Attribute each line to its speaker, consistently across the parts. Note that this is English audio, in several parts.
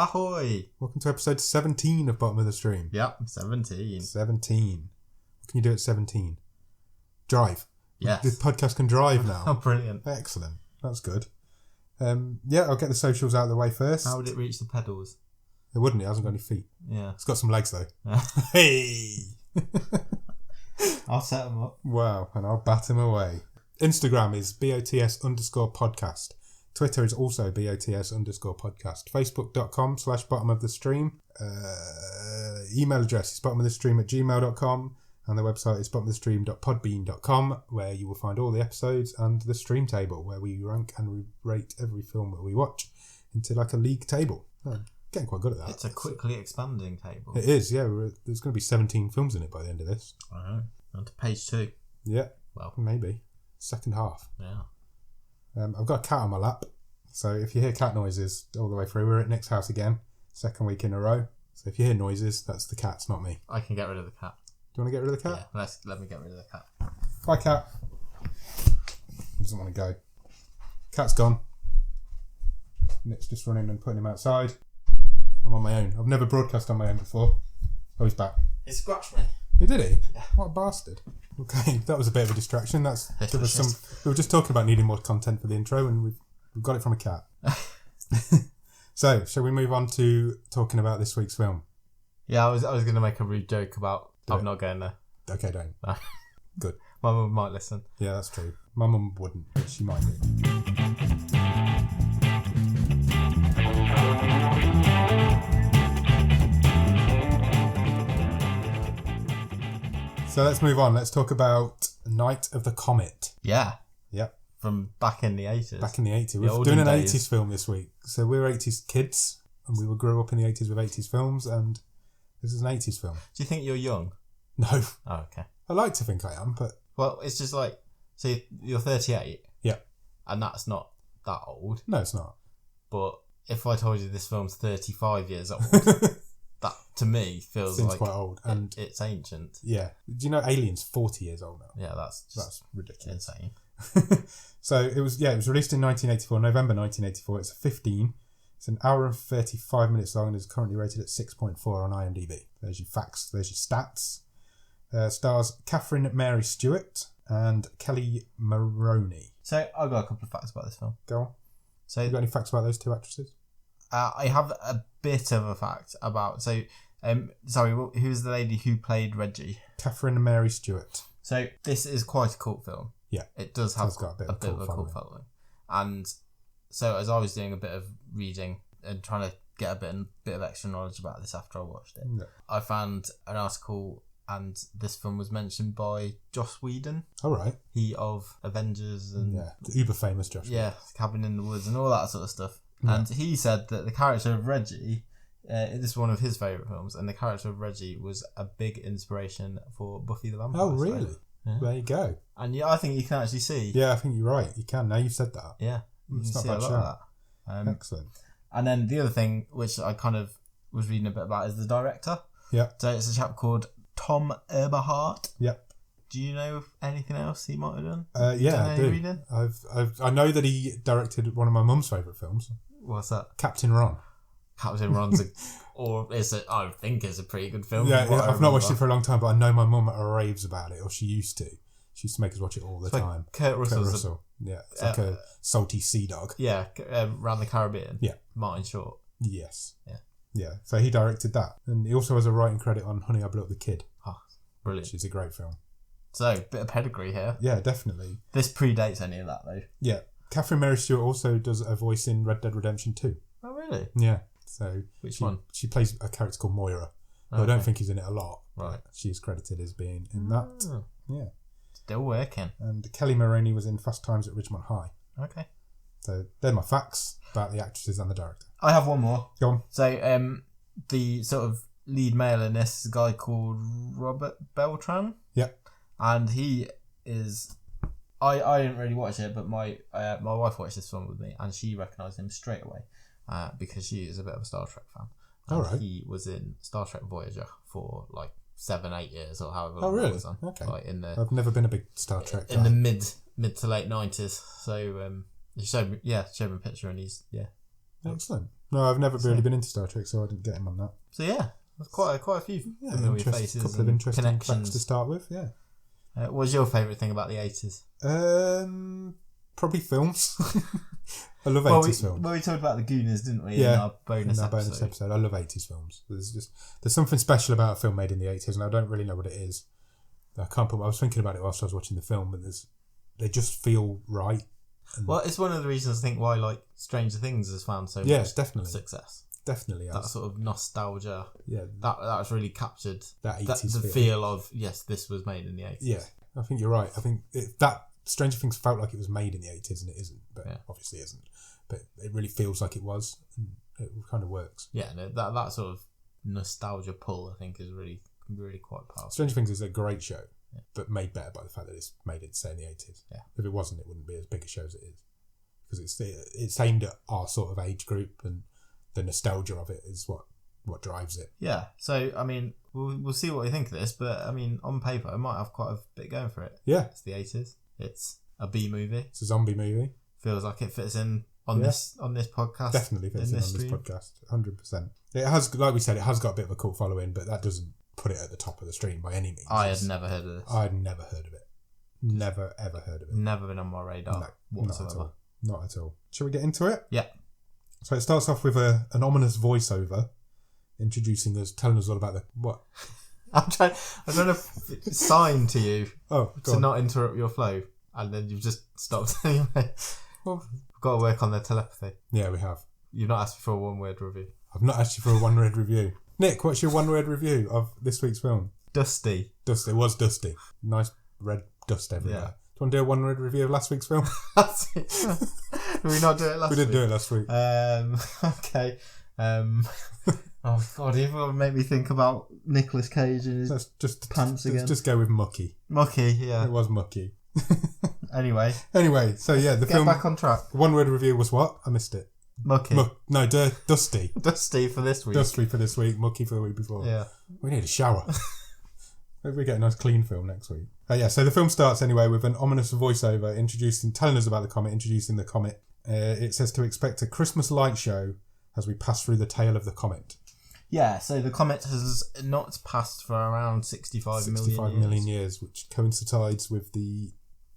Speaker 1: Ahoy!
Speaker 2: Welcome to episode 17 of Bottom of the Stream.
Speaker 1: Yep, 17.
Speaker 2: 17. What can you do at 17? Drive.
Speaker 1: Yes.
Speaker 2: This podcast can drive now.
Speaker 1: Oh, brilliant.
Speaker 2: Excellent. That's good. I'll get the socials out of the way first.
Speaker 1: How would it reach the pedals?
Speaker 2: It wouldn't. It hasn't got any feet.
Speaker 1: Yeah.
Speaker 2: It's got some legs though. Hey!
Speaker 1: I'll set them up.
Speaker 2: Wow, and I'll bat him away. Instagram is BOTS_podcast. Twitter is also BOTS_podcast. Facebook.com/bottom of the stream. Email address is bottomofthestream@gmail.com. And the website is bottomofthestream.podbean.com, where you will find all the episodes and the stream table, where we rank and rate every film that we watch into like a league table. Getting quite good at that.
Speaker 1: It's a quickly expanding table.
Speaker 2: It is, yeah. There's going to be 17 films in it by the end of this.
Speaker 1: I know. On to page 2.
Speaker 2: Yeah.
Speaker 1: Well,
Speaker 2: maybe. Second half.
Speaker 1: Yeah.
Speaker 2: I've got a cat on my lap. So if you hear cat noises all the way through, we're at Nick's house again. Second week in a row. So if you hear noises, that's the cat, not me.
Speaker 1: I can get rid of the cat.
Speaker 2: Do you want to get rid of the cat?
Speaker 1: Yeah, let me get rid of the cat.
Speaker 2: Bye, cat. He doesn't want to go. Cat's gone. Nick's just running and putting him outside. I'm on my own. I've never broadcast on my own before. Oh, he's back.
Speaker 1: He scratched me.
Speaker 2: He did he?
Speaker 1: Yeah.
Speaker 2: What a bastard. Okay, that was a bit of a distraction. We were just talking about needing more content for the intro, and we've got it from a cat. So, shall we move on to talking about this week's film?
Speaker 1: Yeah, I was going to make a rude joke about I'm not going there.
Speaker 2: Okay, don't.
Speaker 1: No.
Speaker 2: Good.
Speaker 1: My mum might listen.
Speaker 2: Yeah, that's true. My mum wouldn't, but she might do. So let's move on. Let's talk about Night of the Comet.
Speaker 1: Yeah.
Speaker 2: Yep.
Speaker 1: From back in the 80s.
Speaker 2: Back in the 80s. We're doing an 80s film this week. So we're 80s kids, and we grew up in the 80s with 80s films, and this is an 80s film.
Speaker 1: Do you think you're young?
Speaker 2: No.
Speaker 1: Oh, okay.
Speaker 2: I like to think I am, but...
Speaker 1: Well, it's just like... So you're 38?
Speaker 2: Yeah.
Speaker 1: And that's not that old.
Speaker 2: No, it's not.
Speaker 1: But if I told you this film's 35 years old... That, to me, feels
Speaker 2: seems
Speaker 1: like
Speaker 2: quite old, and
Speaker 1: it's ancient.
Speaker 2: Yeah. Do you know Alien's 40 years old now?
Speaker 1: Yeah, that's
Speaker 2: ridiculous.
Speaker 1: Insane.
Speaker 2: So it was released in 1984, November 1984. It's a 15. It's an hour and 35 minutes long and is currently rated at 6.4 on IMDb. There's your facts. There's your stats. Stars Catherine Mary Stewart and Kelly Maroney.
Speaker 1: So I've got a couple of facts about this film.
Speaker 2: Go on.
Speaker 1: So
Speaker 2: you got any facts about those two actresses?
Speaker 1: I have a bit of a fact about... So, who's the lady who played Reggie?
Speaker 2: Catherine Mary Stewart.
Speaker 1: So, this is quite a cult film.
Speaker 2: Yeah.
Speaker 1: It does have
Speaker 2: got a bit
Speaker 1: of a cult following. And so, as I was doing a bit of reading and trying to get a bit of extra knowledge about this after I watched it, I found an article, and this film was mentioned by Joss Whedon.
Speaker 2: All right.
Speaker 1: He of Avengers and...
Speaker 2: Yeah, the uber famous Joss Whedon.
Speaker 1: Yeah, Cabin in the Woods and all that sort of stuff. And he said that the character of Reggie, this is one of his favourite films, and the character of Reggie was a big inspiration for Buffy the Vampire Slayer.
Speaker 2: Oh, really? Yeah. There you go.
Speaker 1: And yeah, I think you can actually see.
Speaker 2: Yeah, I think you're right. You can. Now you've said that.
Speaker 1: Yeah.
Speaker 2: It's not a bad shout. Excellent.
Speaker 1: And then the other thing, which I kind of was reading a bit about, is the director.
Speaker 2: Yeah.
Speaker 1: So it's a chap called Tom Eberhardt.
Speaker 2: Yep.
Speaker 1: Do you know anything else he might have done?
Speaker 2: Yeah, I do. I know that he directed one of my mum's favourite films.
Speaker 1: What's that?
Speaker 2: Captain Ron.
Speaker 1: Captain Ron's I think it's a pretty good film.
Speaker 2: Yeah, I've not watched it for a long time, but I know my mum raves about it, or she used to. She used to make us watch it all the time.
Speaker 1: Kurt Russell.
Speaker 2: Yeah, it's like a salty sea dog.
Speaker 1: Yeah, around the Caribbean.
Speaker 2: Yeah.
Speaker 1: Martin Short.
Speaker 2: Yes.
Speaker 1: Yeah.
Speaker 2: Yeah, so he directed that. And he also has a writing credit on Honey, I Blew Up the Kid.
Speaker 1: Oh, brilliant.
Speaker 2: Which is a great film.
Speaker 1: So, bit of pedigree here.
Speaker 2: Yeah, definitely.
Speaker 1: This predates any of that, though.
Speaker 2: Yeah. Catherine Mary Stewart also does a voice in Red Dead Redemption 2.
Speaker 1: Oh, really?
Speaker 2: Yeah. So
Speaker 1: which one?
Speaker 2: She plays a character called Moira. I don't think he's in it a lot.
Speaker 1: Right.
Speaker 2: She is credited as being in that. Yeah.
Speaker 1: Still working.
Speaker 2: And Kelly Maroney was in Fast Times at Ridgemont High.
Speaker 1: Okay.
Speaker 2: So they're my facts about the actresses and the director.
Speaker 1: I have one more.
Speaker 2: Go on.
Speaker 1: So the sort of lead male in this is a guy called Robert Beltran.
Speaker 2: Yep.
Speaker 1: And he is... I didn't really watch it, but my wife watched this film with me, and she recognised him straight away because she is a bit of a Star Trek fan.
Speaker 2: All right.
Speaker 1: He was in Star Trek Voyager for like 7-8 years or however long.
Speaker 2: Oh, really?
Speaker 1: It was on.
Speaker 2: Okay.
Speaker 1: Like
Speaker 2: I've never been a big Star Trek guy.
Speaker 1: In the mid to late 90s. So he showed me a picture, and he's
Speaker 2: Excellent. No, I've never really been into Star Trek, so I didn't get him on that.
Speaker 1: So yeah, there's quite a few familiar faces,
Speaker 2: a couple of interesting
Speaker 1: connections
Speaker 2: facts to start with. Yeah.
Speaker 1: What's your favourite thing about the 80s?
Speaker 2: Probably films. I love 80s films.
Speaker 1: Well, we talked about the Goonies, didn't we?
Speaker 2: Yeah,
Speaker 1: in our bonus episode.
Speaker 2: I love 80s films. There's something special about a film made in the 80s, and I don't really know what it is. I was thinking about it whilst I was watching the film, but they just feel right.
Speaker 1: Well, it's one of the reasons I think why like Stranger Things has found so much success.
Speaker 2: Definitely has.
Speaker 1: That sort of nostalgia.
Speaker 2: Yeah.
Speaker 1: That's really captured
Speaker 2: that 80s
Speaker 1: the feel of, yes, this was made in the 80s.
Speaker 2: Yeah, I think you're right. I think that Stranger Things felt like it was made in the 80s, and it isn't, but obviously isn't. But it really feels like it was, and it kind of works.
Speaker 1: Yeah, no, that sort of nostalgia pull, I think, is really quite powerful.
Speaker 2: Stranger Things is a great show, but made better by the fact that it's made it, say, in the 80s.
Speaker 1: Yeah.
Speaker 2: If it wasn't, it wouldn't be as big a show as it is. Because it's aimed at our sort of age group, and the nostalgia of it is what drives it.
Speaker 1: Yeah, so, I mean, we'll see what we think of this, but, I mean, on paper, it might have quite a bit going for it.
Speaker 2: Yeah.
Speaker 1: It's the 80s. It's a B movie.
Speaker 2: It's a zombie movie.
Speaker 1: Feels like it fits in on this podcast.
Speaker 2: Definitely fits in on this podcast. 100%. It has, like we said, it has got a bit of a cult following, but that doesn't put it at the top of the stream by any means.
Speaker 1: I had never heard of this.
Speaker 2: I had never heard of it. Never, ever heard of it.
Speaker 1: Never been on my radar whatsoever.
Speaker 2: Not at all. Shall we get into it?
Speaker 1: Yeah.
Speaker 2: So it starts off with an ominous voiceover introducing us, telling us all about what?
Speaker 1: I'm trying to sign to you
Speaker 2: to
Speaker 1: not interrupt your flow, and then you've just stopped anyway.
Speaker 2: Well,
Speaker 1: we've got to work on the telepathy.
Speaker 2: Yeah, we have.
Speaker 1: You've not asked for a one-word review.
Speaker 2: I've not asked you for a one-word review. Nick, what's your one-word review of this week's film?
Speaker 1: Dusty.
Speaker 2: It was dusty. Nice red dust everywhere. Yeah. Do you want to do a one-word review of last week's film?
Speaker 1: Did we not do it last week?
Speaker 2: We didn't do it last week.
Speaker 1: Okay. Oh God, you want to make me think about Nicolas Cage and his pants again.
Speaker 2: Let's just go with mucky.
Speaker 1: Mucky, yeah.
Speaker 2: It was mucky.
Speaker 1: Anyway,
Speaker 2: so yeah, the film.
Speaker 1: Get back on track.
Speaker 2: One-word review was what? I missed it.
Speaker 1: Mucky.
Speaker 2: Dusty.
Speaker 1: Dusty for this week.
Speaker 2: Dusty for this week, mucky for the week before.
Speaker 1: Yeah.
Speaker 2: We need a shower. Maybe we get a nice clean film next week. So the film starts anyway with an ominous voiceover telling us about the comet, introducing the comet. It says to expect a Christmas light show as we pass through the tail of the comet.
Speaker 1: Yeah, so the comet has not passed for around 65
Speaker 2: million years, which coincides with the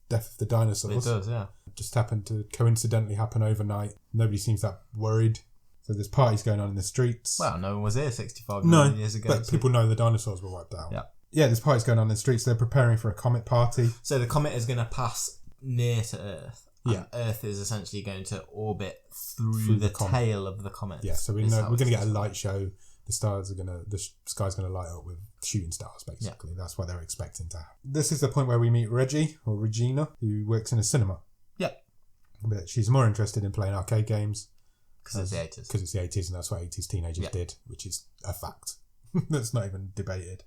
Speaker 2: death of the dinosaurs.
Speaker 1: It does, yeah.
Speaker 2: It just happened to coincidentally happen overnight. Nobody seems that worried. So there's parties going on in the streets.
Speaker 1: Well, no one was here 65 million years ago.
Speaker 2: But people know the dinosaurs were wiped out.
Speaker 1: Yeah.
Speaker 2: Yeah, there's parties going on in the streets. They're preparing for a comet party.
Speaker 1: So the comet is going to pass near to Earth.
Speaker 2: Yeah.
Speaker 1: Earth is essentially going to orbit through the tail of the comet.
Speaker 2: Yeah, so we know we're going to get a light show. The sky's going to light up with shooting stars, basically. Yeah. That's what they're expecting to happen. This is the point where we meet Reggie, or Regina, who works in a cinema.
Speaker 1: Yeah.
Speaker 2: But she's more interested in playing arcade games.
Speaker 1: Because it's the 80s.
Speaker 2: Because it's the 80s, and that's what 80s teenagers did, which is a fact. That's not even debated.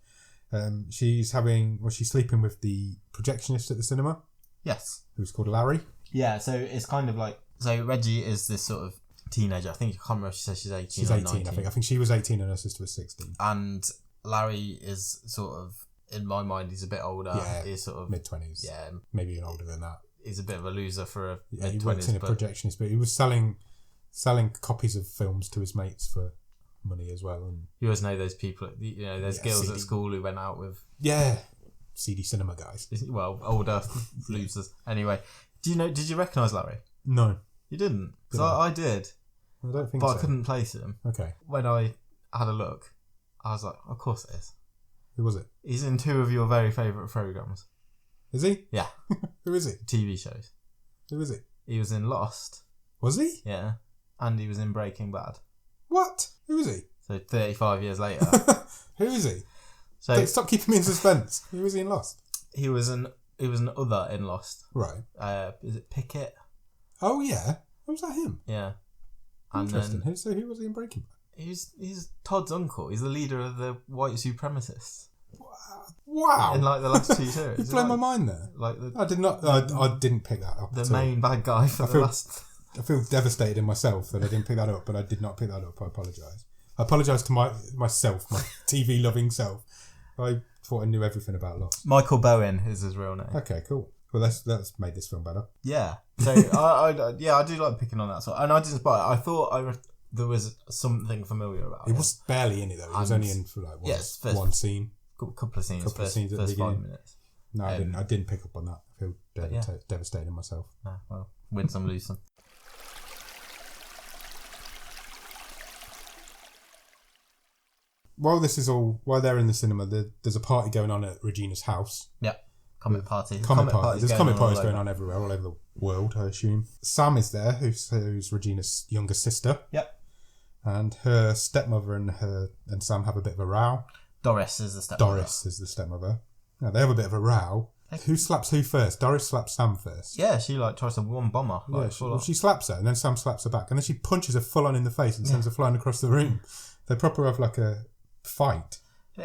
Speaker 2: She's sleeping with the projectionist at the cinema.
Speaker 1: Yes.
Speaker 2: Who's called Larry.
Speaker 1: Yeah, so it's kind of like... So Reggie is this sort of teenager. I think, I can't remember if she says she's 18
Speaker 2: She's 18, 19. I think she was 18 and her sister was 16.
Speaker 1: And Larry is sort of, in my mind, he's a bit older.
Speaker 2: Yeah,
Speaker 1: he's sort of...
Speaker 2: mid-20s.
Speaker 1: Yeah.
Speaker 2: Maybe even older than that.
Speaker 1: He's a bit of a loser for a mid-20s.
Speaker 2: He worked in a projectionist, but he was selling copies of films to his mates for money as well. And
Speaker 1: you always know those people, there's girls at school who went out with...
Speaker 2: Yeah. CD cinema guys.
Speaker 1: Well, older losers. Anyway, did you recognise Larry?
Speaker 2: No.
Speaker 1: You didn't? So I did.
Speaker 2: I don't think so.
Speaker 1: But I couldn't place him.
Speaker 2: Okay.
Speaker 1: When I had a look, I was like, of course it is.
Speaker 2: Who was it?
Speaker 1: He's in two of your very favourite programmes.
Speaker 2: Is he?
Speaker 1: Yeah.
Speaker 2: Who is he?
Speaker 1: TV shows.
Speaker 2: Who is he?
Speaker 1: He was in Lost.
Speaker 2: Was he?
Speaker 1: Yeah. And he was in Breaking Bad.
Speaker 2: What? Who is he?
Speaker 1: So 35 years later.
Speaker 2: Who is he?
Speaker 1: So
Speaker 2: stop keeping me in suspense. Who was he in Lost?
Speaker 1: He was an other in Lost.
Speaker 2: Right.
Speaker 1: Is it Pickett?
Speaker 2: Oh yeah. Was that him?
Speaker 1: Yeah.
Speaker 2: Interesting. Who was he in Breaking Bad?
Speaker 1: He's Todd's uncle. He's the leader of the white supremacists.
Speaker 2: Wow.
Speaker 1: In like the last two series.
Speaker 2: You blew my mind there. I did not. I didn't pick that up.
Speaker 1: The main bad guy for the last.
Speaker 2: I feel devastated in myself that I didn't pick that up, but I did not pick that up. I apologise. I apologise to myself, my TV loving self. I thought I knew everything about Lost.
Speaker 1: Michael Bowen is his real name.
Speaker 2: Okay, cool. Well, that's made this film better.
Speaker 1: Yeah. So I do like picking on that sort. And I didn't spot it. I thought there was something familiar about it.
Speaker 2: It was barely in it though. It was only in for like one scene.
Speaker 1: Couple of scenes.
Speaker 2: Couple of scenes at the
Speaker 1: first
Speaker 2: beginning.
Speaker 1: 5 minutes.
Speaker 2: No, I didn't pick up on that. I feel devastated myself.
Speaker 1: Well, win some, lose some.
Speaker 2: While they're in the cinema, there's a party going on at Regina's house.
Speaker 1: Yeah. Comet party.
Speaker 2: Comet party. There's comet parties going on everywhere, all over the world, I assume. Sam is there, who's Regina's younger sister.
Speaker 1: Yep.
Speaker 2: And her stepmother and Sam have a bit of a row.
Speaker 1: Doris is the stepmother. Now, they have a bit of a row. Who slaps who first? Doris slaps Sam first. Yeah, she tries to one bomb her.
Speaker 2: She slaps her, and then Sam slaps her back, and then she punches her full on in the face and sends her flying across the room. They proper have like a fight.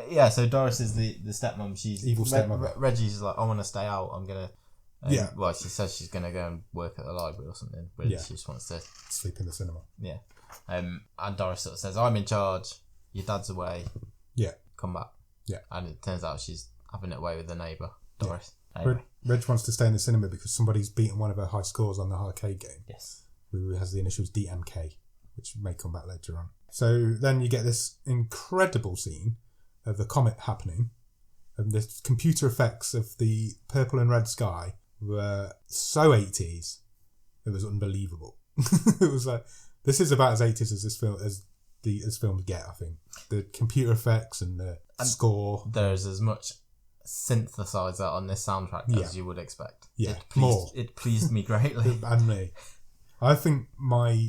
Speaker 1: Yeah, so Doris is the stepmom. She's
Speaker 2: evil stepmother.
Speaker 1: Reggie's like, I want to stay out. I'm gonna. Well, she says she's gonna go and work at the library or something, but she just wants to
Speaker 2: sleep in the cinema.
Speaker 1: Yeah. And Doris sort of says, I'm in charge. Your dad's away.
Speaker 2: Yeah.
Speaker 1: Come back.
Speaker 2: Yeah.
Speaker 1: And it turns out she's having it away with the neighbour, Doris.
Speaker 2: Yeah.
Speaker 1: Anyway.
Speaker 2: Reg wants to stay in the cinema because somebody's beaten one of her high scores on the arcade game.
Speaker 1: Yes.
Speaker 2: Who has the initials DMK, which may come back later on. So then you get this incredible scene of the comet happening, and the computer effects of the purple and red sky were so 80s, it was unbelievable. It was like, this is about as 80s as this film as films get, I think. The computer effects and the score.
Speaker 1: There's as much synthesizer on this soundtrack as you would expect.
Speaker 2: Yeah,
Speaker 1: it pleased me greatly.
Speaker 2: And me. I think my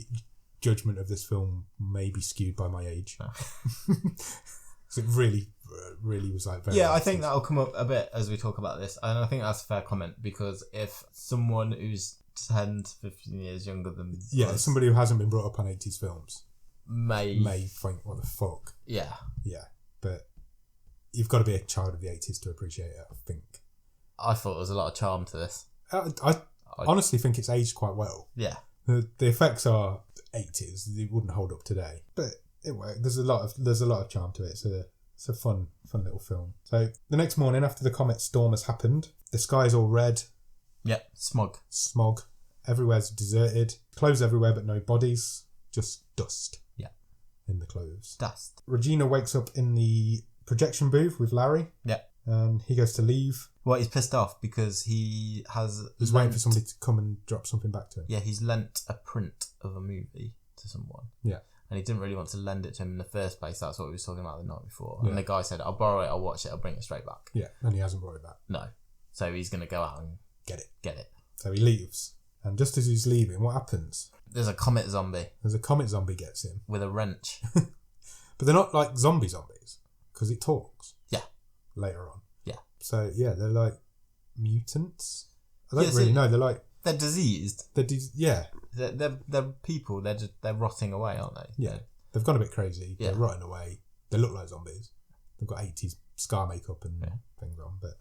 Speaker 2: judgment of this film may be skewed by my age. It really was like very...
Speaker 1: Yeah, I think that'll come up a bit as we talk about this, and I think that's a fair comment, because if someone who's 10 to 15 years younger than us,
Speaker 2: somebody who hasn't been brought up on 80s films
Speaker 1: may
Speaker 2: think, what the fuck?
Speaker 1: Yeah,
Speaker 2: but you've got to be a child of the 80s to appreciate it, I think.
Speaker 1: I thought there was a lot of charm to this.
Speaker 2: I honestly think it's aged quite well.
Speaker 1: Yeah,
Speaker 2: the effects are 80s; they wouldn't hold up today, but it worked. There's a lot of charm to it. It's a fun little film. So the next morning, after the comet storm has happened, the sky is all red.
Speaker 1: Yeah, smog.
Speaker 2: Everywhere's deserted. Clothes everywhere, but no bodies. Just dust.
Speaker 1: Yeah,
Speaker 2: in the clothes.
Speaker 1: Dust.
Speaker 2: Regina wakes up in the projection booth with Larry.
Speaker 1: Yeah.
Speaker 2: And he goes to leave.
Speaker 1: Well, he's pissed off because he's
Speaker 2: waiting for somebody to come and drop something back to him.
Speaker 1: Yeah, he's lent a print of a movie to someone.
Speaker 2: Yeah.
Speaker 1: And he didn't really want to lend it to him in the first place. That's what we were talking about the night before. Yeah. And the guy said, I'll borrow it, I'll watch it, I'll bring it straight back.
Speaker 2: Yeah, and he hasn't brought it back.
Speaker 1: No. So he's going to go out and
Speaker 2: get it. So he leaves. And just as he's leaving, what happens?
Speaker 1: There's a comet zombie.
Speaker 2: Gets him.
Speaker 1: With a wrench.
Speaker 2: But they're not like zombies, because it talks.
Speaker 1: Yeah.
Speaker 2: Later on.
Speaker 1: Yeah.
Speaker 2: So, yeah, they're like mutants. I don't really know. They're like...
Speaker 1: They're diseased.
Speaker 2: Yeah.
Speaker 1: They're people. They're rotting away, aren't they?
Speaker 2: Yeah. They've gone a bit crazy. Yeah. They're rotting away. They look like zombies. They've got 80s scar makeup and things on. But,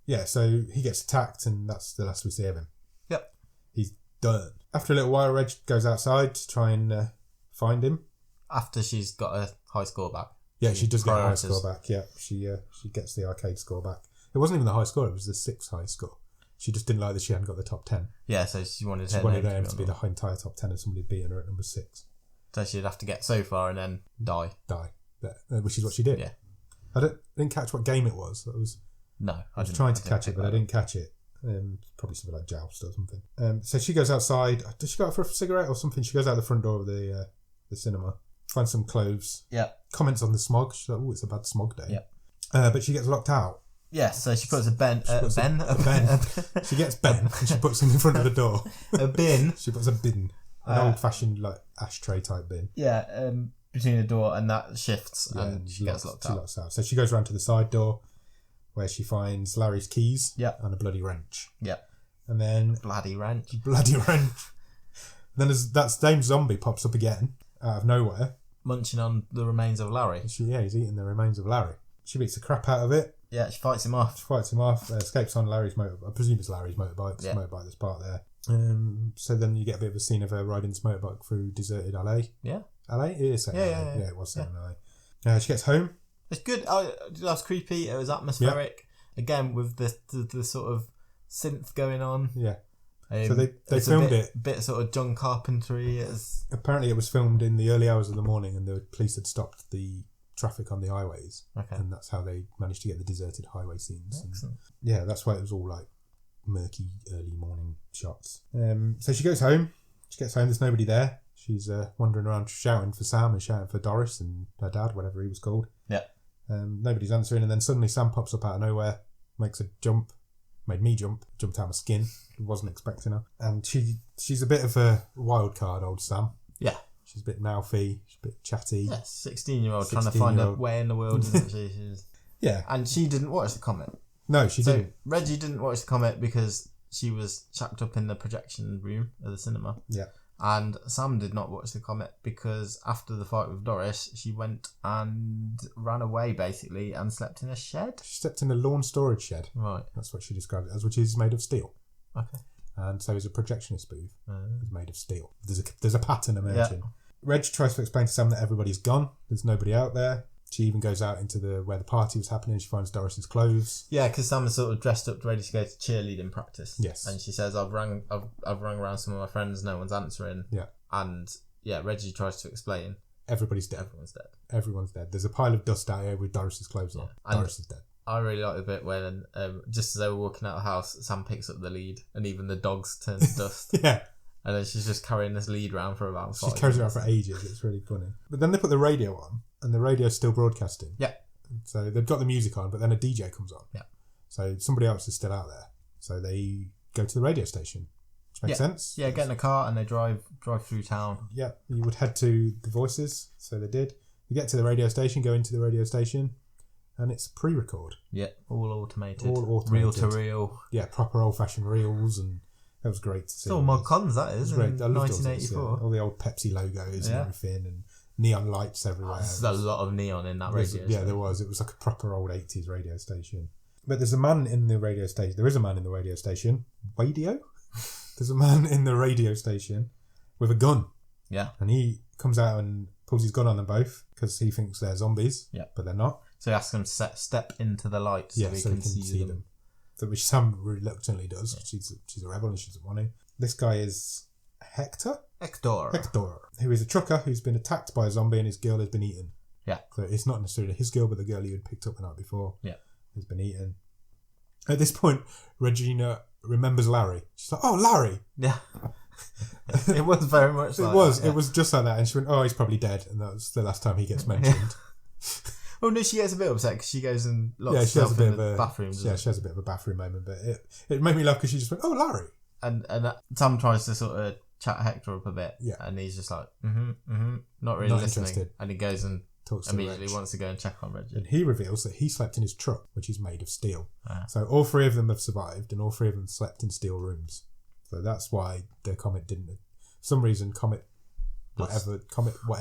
Speaker 2: yeah, so he gets attacked, and that's the last we see of him.
Speaker 1: Yep.
Speaker 2: He's done. After a little while, Reg goes outside to try and find him.
Speaker 1: After she's got a high score back.
Speaker 2: Yeah, she does get a high score back. Yeah, she gets the arcade score back. It wasn't even the high score; it was the 6th high score. She just didn't like that she hadn't got the top 10.
Speaker 1: Yeah, so she wanted
Speaker 2: him to be the entire top 10, and somebody beating her at number 6.
Speaker 1: So she'd have to get so far and then die.
Speaker 2: Which is what she did.
Speaker 1: Yeah.
Speaker 2: I didn't catch what game it was. I was trying to catch it, but I didn't catch it. Probably something like Joust or something. So she goes outside. Does she go out for a cigarette or something? She goes out the front door of the cinema, finds some clothes.
Speaker 1: Yeah.
Speaker 2: Comments on the smog. She's like, "Oh, it's a bad smog day."
Speaker 1: Yeah.
Speaker 2: But she gets locked out.
Speaker 1: Yeah. So she puts a bin.
Speaker 2: She gets Ben and she puts him in front of the door.
Speaker 1: A bin.
Speaker 2: She puts a bin, an old-fashioned like ashtray type bin.
Speaker 1: Yeah. Between the door, and that shifts, and she gets locked out.
Speaker 2: She locks out. So she goes round to the side door, where she finds Larry's keys.
Speaker 1: Yeah.
Speaker 2: And a bloody wrench.
Speaker 1: Yeah.
Speaker 2: And then
Speaker 1: bloody wrench.
Speaker 2: Then as that same zombie pops up again out of nowhere,
Speaker 1: munching on the remains of Larry.
Speaker 2: He's eating the remains of Larry. She beats the crap out of it.
Speaker 1: Yeah, she fights him off.
Speaker 2: Escapes on Larry's motorbike. I presume it's Larry's motorbike. It's a motorbike that's parked there. So then you get a bit of a scene of her riding this motorbike through deserted LA.
Speaker 1: Yeah.
Speaker 2: LA? It is LA. Yeah, it was set in LA. She gets home.
Speaker 1: It's good. That was creepy. It was atmospheric. Again, with the sort of synth going on.
Speaker 2: Yeah. So they filmed it.
Speaker 1: Bit sort of John Carpentry.
Speaker 2: Apparently it was filmed in the early hours of the morning and the police had stopped the traffic on the highways.
Speaker 1: Okay.
Speaker 2: And that's how they managed to get the deserted highway scenes.
Speaker 1: Excellent.
Speaker 2: And that's why it was all like murky early morning shots. So she goes home. She gets home. There's nobody there. She's wandering around shouting for Sam and shouting for Doris and her dad, whatever he was called.
Speaker 1: Yeah.
Speaker 2: Nobody's answering, and then suddenly Sam pops up out of nowhere, makes a jump, made me jump, jumped out of my skin. Wasn't expecting her, and she's a bit of a wild card, old Sam.
Speaker 1: Yeah.
Speaker 2: She's a bit mouthy, she's a bit chatty.
Speaker 1: Yeah, 16-year-old trying to find a way in the world, isn't she?
Speaker 2: Yeah.
Speaker 1: And she didn't watch the Comet.
Speaker 2: No, she didn't.
Speaker 1: Reggie didn't watch the Comet because she was chapped up in the projection room of the cinema.
Speaker 2: Yeah.
Speaker 1: And Sam did not watch the Comet because after the fight with Doris, she went and ran away basically and slept in a shed.
Speaker 2: She slept in a lawn storage shed.
Speaker 1: Right.
Speaker 2: That's what she described it as, which is made of steel.
Speaker 1: Okay.
Speaker 2: And so is a projectionist booth. It's made of steel. There's a pattern emerging. Yeah. Reg tries to explain to Sam that everybody's gone. There's nobody out there. She even goes out into where the party was happening. She finds Doris's clothes.
Speaker 1: Yeah, because Sam is sort of dressed up, ready to go to cheerleading practice.
Speaker 2: Yes.
Speaker 1: And she says, I've rung around some of my friends, no one's answering.
Speaker 2: Yeah.
Speaker 1: And Reggie tries to explain.
Speaker 2: Everybody's dead. Everyone's dead. There's a pile of dust out here with Doris's clothes on. And Doris is dead.
Speaker 1: I really like the bit when, just as they were walking out of the house, Sam picks up the lead and even the dogs turn to dust.
Speaker 2: Yeah.
Speaker 1: And then she's just carrying this lead around for about 5 minutes.
Speaker 2: She carries it around for ages. It's really funny. But then they put the radio on, and the radio's still broadcasting.
Speaker 1: Yeah.
Speaker 2: So they've got the music on, but then a DJ comes on.
Speaker 1: Yeah.
Speaker 2: So somebody else is still out there. So they go to the radio station, which makes sense.
Speaker 1: Yeah, get in a car and they drive through town.
Speaker 2: Yeah, you would head to the Voices. So they did. They get to the radio station, go into the radio station, and it's pre-record.
Speaker 1: Yeah, all automated.
Speaker 2: Reel
Speaker 1: to reel.
Speaker 2: Yeah, proper old-fashioned reels, and that was great to see.
Speaker 1: It's all mod cons, that is, in 1984.
Speaker 2: All the old Pepsi logos and everything, and neon lights everywhere.
Speaker 1: There's a lot of neon in that radio station.
Speaker 2: Yeah, there was. It was like a proper old 80s radio station. But there's a man in the radio station. There is a man in the radio station. Radio? There's a man in the radio station with a gun.
Speaker 1: Yeah.
Speaker 2: And he comes out and pulls his gun on them both because he thinks they're zombies.
Speaker 1: Yeah.
Speaker 2: But they're not.
Speaker 1: So he asks them to step into the light so he can see them.
Speaker 2: So which Sam reluctantly does. Yeah. She's a rebel and she doesn't want to. This guy is Hector, who is a trucker who's been attacked by a zombie and his girl has been eaten.
Speaker 1: Yeah.
Speaker 2: So it's not necessarily his girl, but the girl he had picked up the night before.
Speaker 1: Yeah.
Speaker 2: Has been eaten. At this point, Regina remembers Larry. She's like, "Oh, Larry."
Speaker 1: Yeah. It was very much like
Speaker 2: that.
Speaker 1: Yeah.
Speaker 2: It was just like that. And she went, "Oh, he's probably dead." And that was the last time he gets mentioned.
Speaker 1: Oh no, she gets a bit upset because she goes and locks herself in the bathroom.
Speaker 2: Yeah, she has a bit of a bathroom moment, but it made me laugh because she just went, "Oh, Larry."
Speaker 1: And Sam tries to sort of chat Hector up a bit.
Speaker 2: Yeah.
Speaker 1: And he's just like, not really listening. Interested. And he goes and immediately wants to go and check on Reggie.
Speaker 2: And he reveals that he slept in his truck, which is made of steel. So all three of them have survived, and all three of them slept in steel rooms. So that's why the Comet didn't. For some reason, Comet, whatever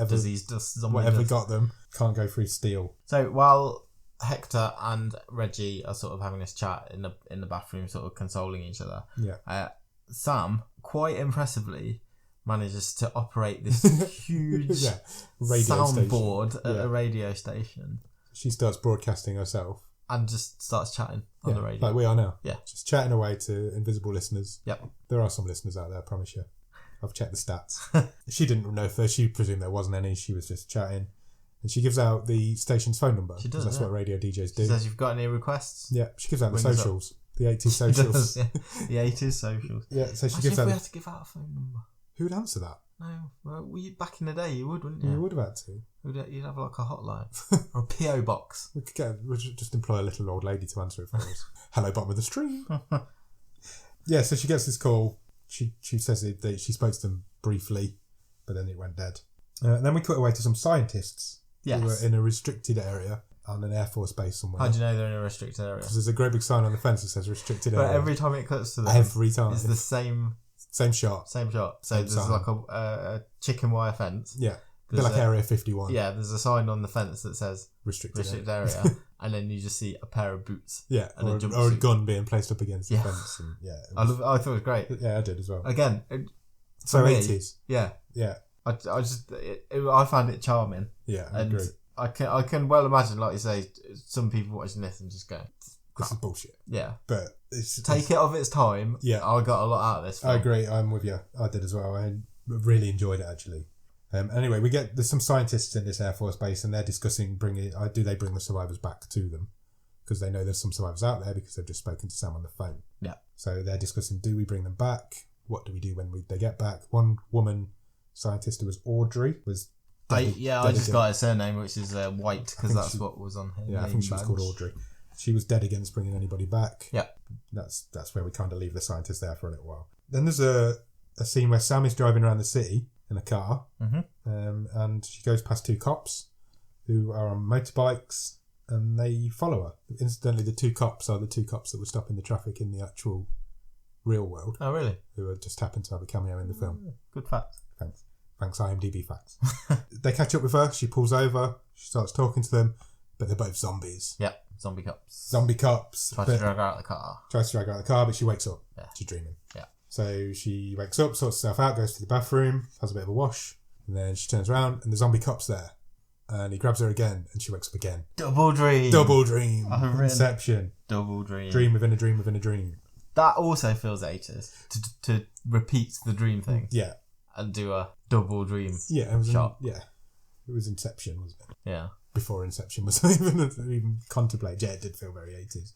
Speaker 1: disease, dust,
Speaker 2: whatever got them, can't go through steel.
Speaker 1: So while Hector and Reggie are sort of having this chat in the bathroom, sort of consoling each other, Sam quite impressively manages to operate this huge soundboard at a radio station.
Speaker 2: She starts broadcasting herself.
Speaker 1: And just starts chatting on the radio.
Speaker 2: Like we are now.
Speaker 1: Yeah.
Speaker 2: Just chatting away to invisible listeners.
Speaker 1: Yep.
Speaker 2: There are some listeners out there, I promise you. I've checked the stats. She didn't know first. She presumed there wasn't any. She was just chatting. And she gives out the station's phone number.
Speaker 1: She does,
Speaker 2: that's what radio DJs do.
Speaker 1: She says, "You've got any requests?"
Speaker 2: Yeah. She gives out the socials. The 80s socials.
Speaker 1: She does, yeah. The 80s socials.
Speaker 2: Yeah, so she
Speaker 1: gives out... we had to give out a phone number.
Speaker 2: Who would answer that?
Speaker 1: No. Well, back in the day, you would, wouldn't you?
Speaker 2: You would have had to.
Speaker 1: You'd have like a hotline. Or a P.O. box.
Speaker 2: We'd just employ a little old lady to answer it for us. Hello, bottom of the stream. Yeah, so she gets this call. She says that she spoke to them briefly, but then it went dead. And then we cut away to some scientists who were in a restricted area on an Air Force base somewhere.
Speaker 1: How do you know they're in a restricted area?
Speaker 2: Because there's a great big sign on the fence that says restricted area.
Speaker 1: But every time it cuts to them, it's the same
Speaker 2: shot.
Speaker 1: So there's sign. Like a chicken wire fence.
Speaker 2: Yeah. A bit like Area 51.
Speaker 1: Yeah, there's a sign on the fence that says restricted area. And then you just see a pair of boots.
Speaker 2: Yeah,
Speaker 1: and
Speaker 2: or a gun being placed up against the fence. And
Speaker 1: I thought it was great.
Speaker 2: Yeah, I did as well.
Speaker 1: Again,
Speaker 2: so 80s.
Speaker 1: Yeah. I found it charming.
Speaker 2: Yeah, I
Speaker 1: agree. I can well imagine, like you say, some people watching this and just going,
Speaker 2: this is bullshit.
Speaker 1: Yeah.
Speaker 2: But it's...
Speaker 1: Take it of its time.
Speaker 2: Yeah.
Speaker 1: I got a lot out of this film.
Speaker 2: I agree. I'm with you. I did as well. I really enjoyed it, actually. Anyway, there's some scientists in this Air Force base and they're discussing do they bring the survivors back to them? Because they know there's some survivors out there because they've just spoken to Sam on the phone.
Speaker 1: Yeah.
Speaker 2: So they're discussing, do we bring them back? What do we do when they get back? One woman scientist who was Audrey was...
Speaker 1: I just got her surname, which is White, because that's what was on her name.
Speaker 2: I think she was called Audrey. She was dead against bringing anybody back.
Speaker 1: Yeah.
Speaker 2: That's where we kind of leave the scientist there for a little while. Then there's a scene where Sam is driving around the city in a car, and she goes past two cops who are on motorbikes, and they follow her. Incidentally, the two cops are the two cops that were stopping the traffic in the actual real world.
Speaker 1: Oh, really?
Speaker 2: Who just happened to have a cameo in the film.
Speaker 1: Good fact.
Speaker 2: Thanks, IMDb facts. They catch up with her. She pulls over. She starts talking to them, but they're both zombies.
Speaker 1: Yeah, zombie cops.
Speaker 2: Tries
Speaker 1: to drag her out of the car.
Speaker 2: Tries to drag her out of the car, but she wakes up.
Speaker 1: Yeah.
Speaker 2: She's dreaming.
Speaker 1: Yeah.
Speaker 2: So she wakes up, sorts herself out, goes to the bathroom, has a bit of a wash, and then she turns around and the zombie cop's there. And he grabs her again, and she wakes up again.
Speaker 1: Double dream.
Speaker 2: Inception.
Speaker 1: Double dream.
Speaker 2: Dream within a dream within a dream.
Speaker 1: That also feels 80s. To repeat the dream thing.
Speaker 2: Yeah.
Speaker 1: And do a double dream.
Speaker 2: Yeah, it was
Speaker 1: shot.
Speaker 2: It was Inception, wasn't it?
Speaker 1: Yeah.
Speaker 2: Before Inception was even contemplated. Yeah, it did feel very 80s.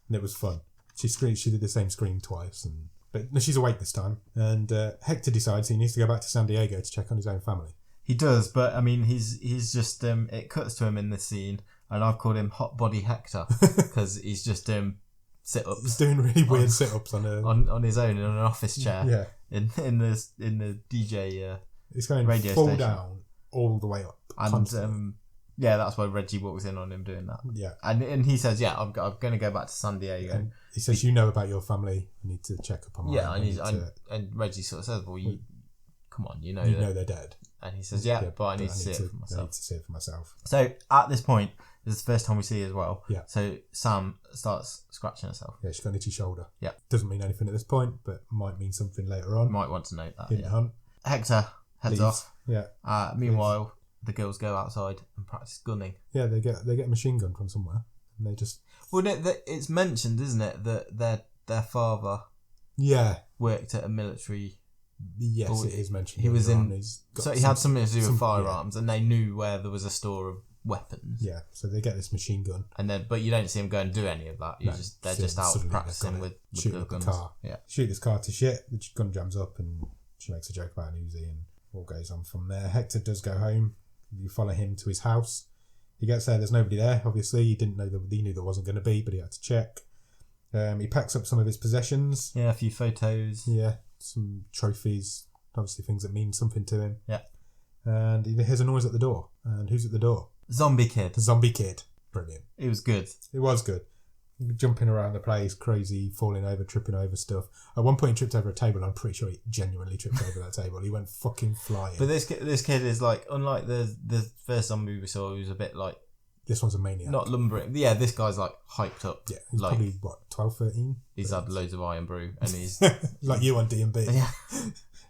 Speaker 2: And it was fun. She did the same scream twice, but no, she's awake this time. And Hector decides he needs to go back to San Diego to check on his own family.
Speaker 1: He does, but I mean, he's just it cuts to him in this scene, and I've called him Hot Body Hector because he's just sit-ups.
Speaker 2: He's doing really weird sit-ups
Speaker 1: on his own in an office chair.
Speaker 2: Yeah.
Speaker 1: In the DJ.
Speaker 2: He's going
Speaker 1: radio
Speaker 2: full
Speaker 1: station.
Speaker 2: down all the way up.
Speaker 1: And that's why Reggie walks in on him doing that.
Speaker 2: Yeah.
Speaker 1: And he says, I'm going to go back to San Diego.
Speaker 2: And he says, you know about your family. I need to check up on mine.
Speaker 1: Yeah, and Reggie sort of says, well, come on, you know
Speaker 2: they're dead.
Speaker 1: And he says, but I need to see it for myself.
Speaker 2: I need to see it for myself.
Speaker 1: So at this point, this is the first time we see it as well.
Speaker 2: Yeah.
Speaker 1: So Sam starts scratching herself.
Speaker 2: Yeah, she's got an itchy shoulder.
Speaker 1: Yeah.
Speaker 2: Doesn't mean anything at this point, but might mean something later on.
Speaker 1: Might want to note that.
Speaker 2: Hint hunt.
Speaker 1: Hector heads off.
Speaker 2: Yeah.
Speaker 1: Meanwhile, the girls go outside and practice gunning.
Speaker 2: Yeah, they get a machine gun from somewhere, and they just.
Speaker 1: Well, it's mentioned, isn't it, that their father.
Speaker 2: Yeah.
Speaker 1: Worked at a military.
Speaker 2: Yes, it is mentioned.
Speaker 1: He was in.
Speaker 2: So
Speaker 1: he had something to do with firearms, and they knew where there was a store of weapons.
Speaker 2: Yeah, so they get this machine gun,
Speaker 1: but you don't see him go and do any of that. They're just out practicing with the guns.
Speaker 2: Car.
Speaker 1: Yeah,
Speaker 2: shoot this car to shit. The gun jams up, and she makes a joke about an Uzi, and all goes on from there. Hector does go home. You follow him to his house. He gets there. There's nobody there. Obviously, he didn't know he knew there wasn't going to be, but he had to check. He packs up some of his possessions.
Speaker 1: Yeah, a few photos.
Speaker 2: Yeah, some trophies. Obviously, things that mean something to him.
Speaker 1: Yeah.
Speaker 2: And he hears a noise at the door. And who's at the door?
Speaker 1: Zombie Kid.
Speaker 2: The Zombie Kid. Brilliant.
Speaker 1: It was good.
Speaker 2: It was good. Jumping around the place, crazy, falling over, tripping over stuff. At one point, he tripped over a table. I'm pretty sure he genuinely tripped over that table. He went fucking flying.
Speaker 1: But this kid is like, unlike the first zombie we saw, who's a bit like.
Speaker 2: This one's a maniac.
Speaker 1: Not lumbering. Yeah, this guy's like hyped up.
Speaker 2: Yeah, he's
Speaker 1: like,
Speaker 2: probably, 12, 13?
Speaker 1: He's had loads of iron brew and he's...
Speaker 2: like you on D&B.
Speaker 1: Yeah.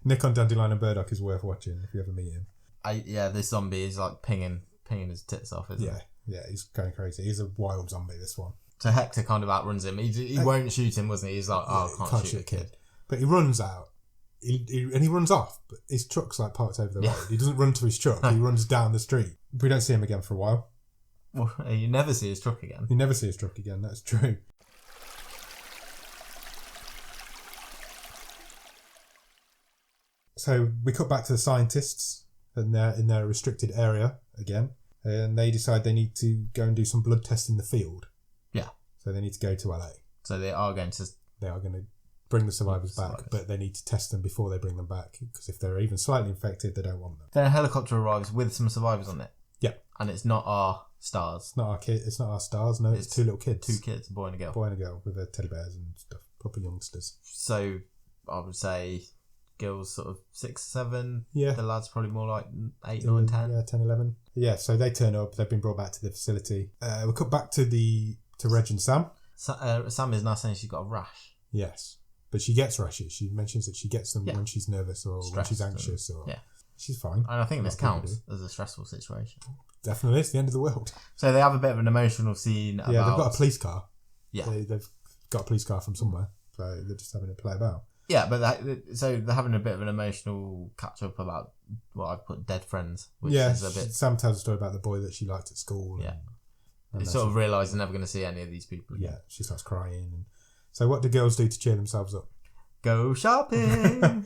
Speaker 2: Nick on Dandelion and Burdock is worth watching if you ever meet him.
Speaker 1: This zombie is like pinging his tits off, isn't he?
Speaker 2: Yeah, he's going crazy. He's a wild zombie, this one.
Speaker 1: So Hector kind of outruns him. He won't shoot him, wasn't he? He's like, can't shoot a kid.
Speaker 2: But he runs out. He runs off, but his truck's like parked over the road. He doesn't run to his truck. He runs down the street. We don't see him again for a while.
Speaker 1: Well, you never see his truck again.
Speaker 2: You never see his truck again, that's true. So we cut back to the scientists and they're in their restricted area again. And they decide they need to go and do some blood tests in the field.
Speaker 1: Yeah.
Speaker 2: So they need to go to LA.
Speaker 1: So they are going to
Speaker 2: bring the survivors back, but they need to test them before they bring them back, because if they're even slightly infected, they don't want them.
Speaker 1: Then a helicopter arrives with some survivors on it.
Speaker 2: Yeah.
Speaker 1: And it's not our stars.
Speaker 2: It's not our kid. It's not our stars. No, it's two little kids.
Speaker 1: Two kids, a boy and a girl.
Speaker 2: Boy and a girl with their teddy bears and stuff. Proper youngsters.
Speaker 1: So I would say girls sort of 6, 7.
Speaker 2: Yeah.
Speaker 1: The lads probably more like 8, 9, 10.
Speaker 2: Yeah, 10, 11. Yeah, so they turn up. They've been brought back to the facility. We cut back to Reg and Sam.
Speaker 1: Sam is now saying she's got a rash.
Speaker 2: Yes. But she gets rashes. She mentions that she gets them when she's nervous or when she's anxious. She's fine.
Speaker 1: And I think this counts as a stressful situation.
Speaker 2: Definitely. It's the end of the world.
Speaker 1: So they have a bit of an emotional scene about...
Speaker 2: Yeah, they've got a police car.
Speaker 1: Yeah.
Speaker 2: They've got a police car from somewhere, so they're just having to play about.
Speaker 1: Yeah, but so they're having a bit of an emotional catch-up about what I've put dead friends, which is a bit...
Speaker 2: Sam tells a story about the boy that she liked at school.
Speaker 1: Yeah.
Speaker 2: And
Speaker 1: They sort of realise they're never going to see any of these people again.
Speaker 2: Yeah, she starts crying. And so what do girls do to cheer themselves up?
Speaker 1: Go shopping!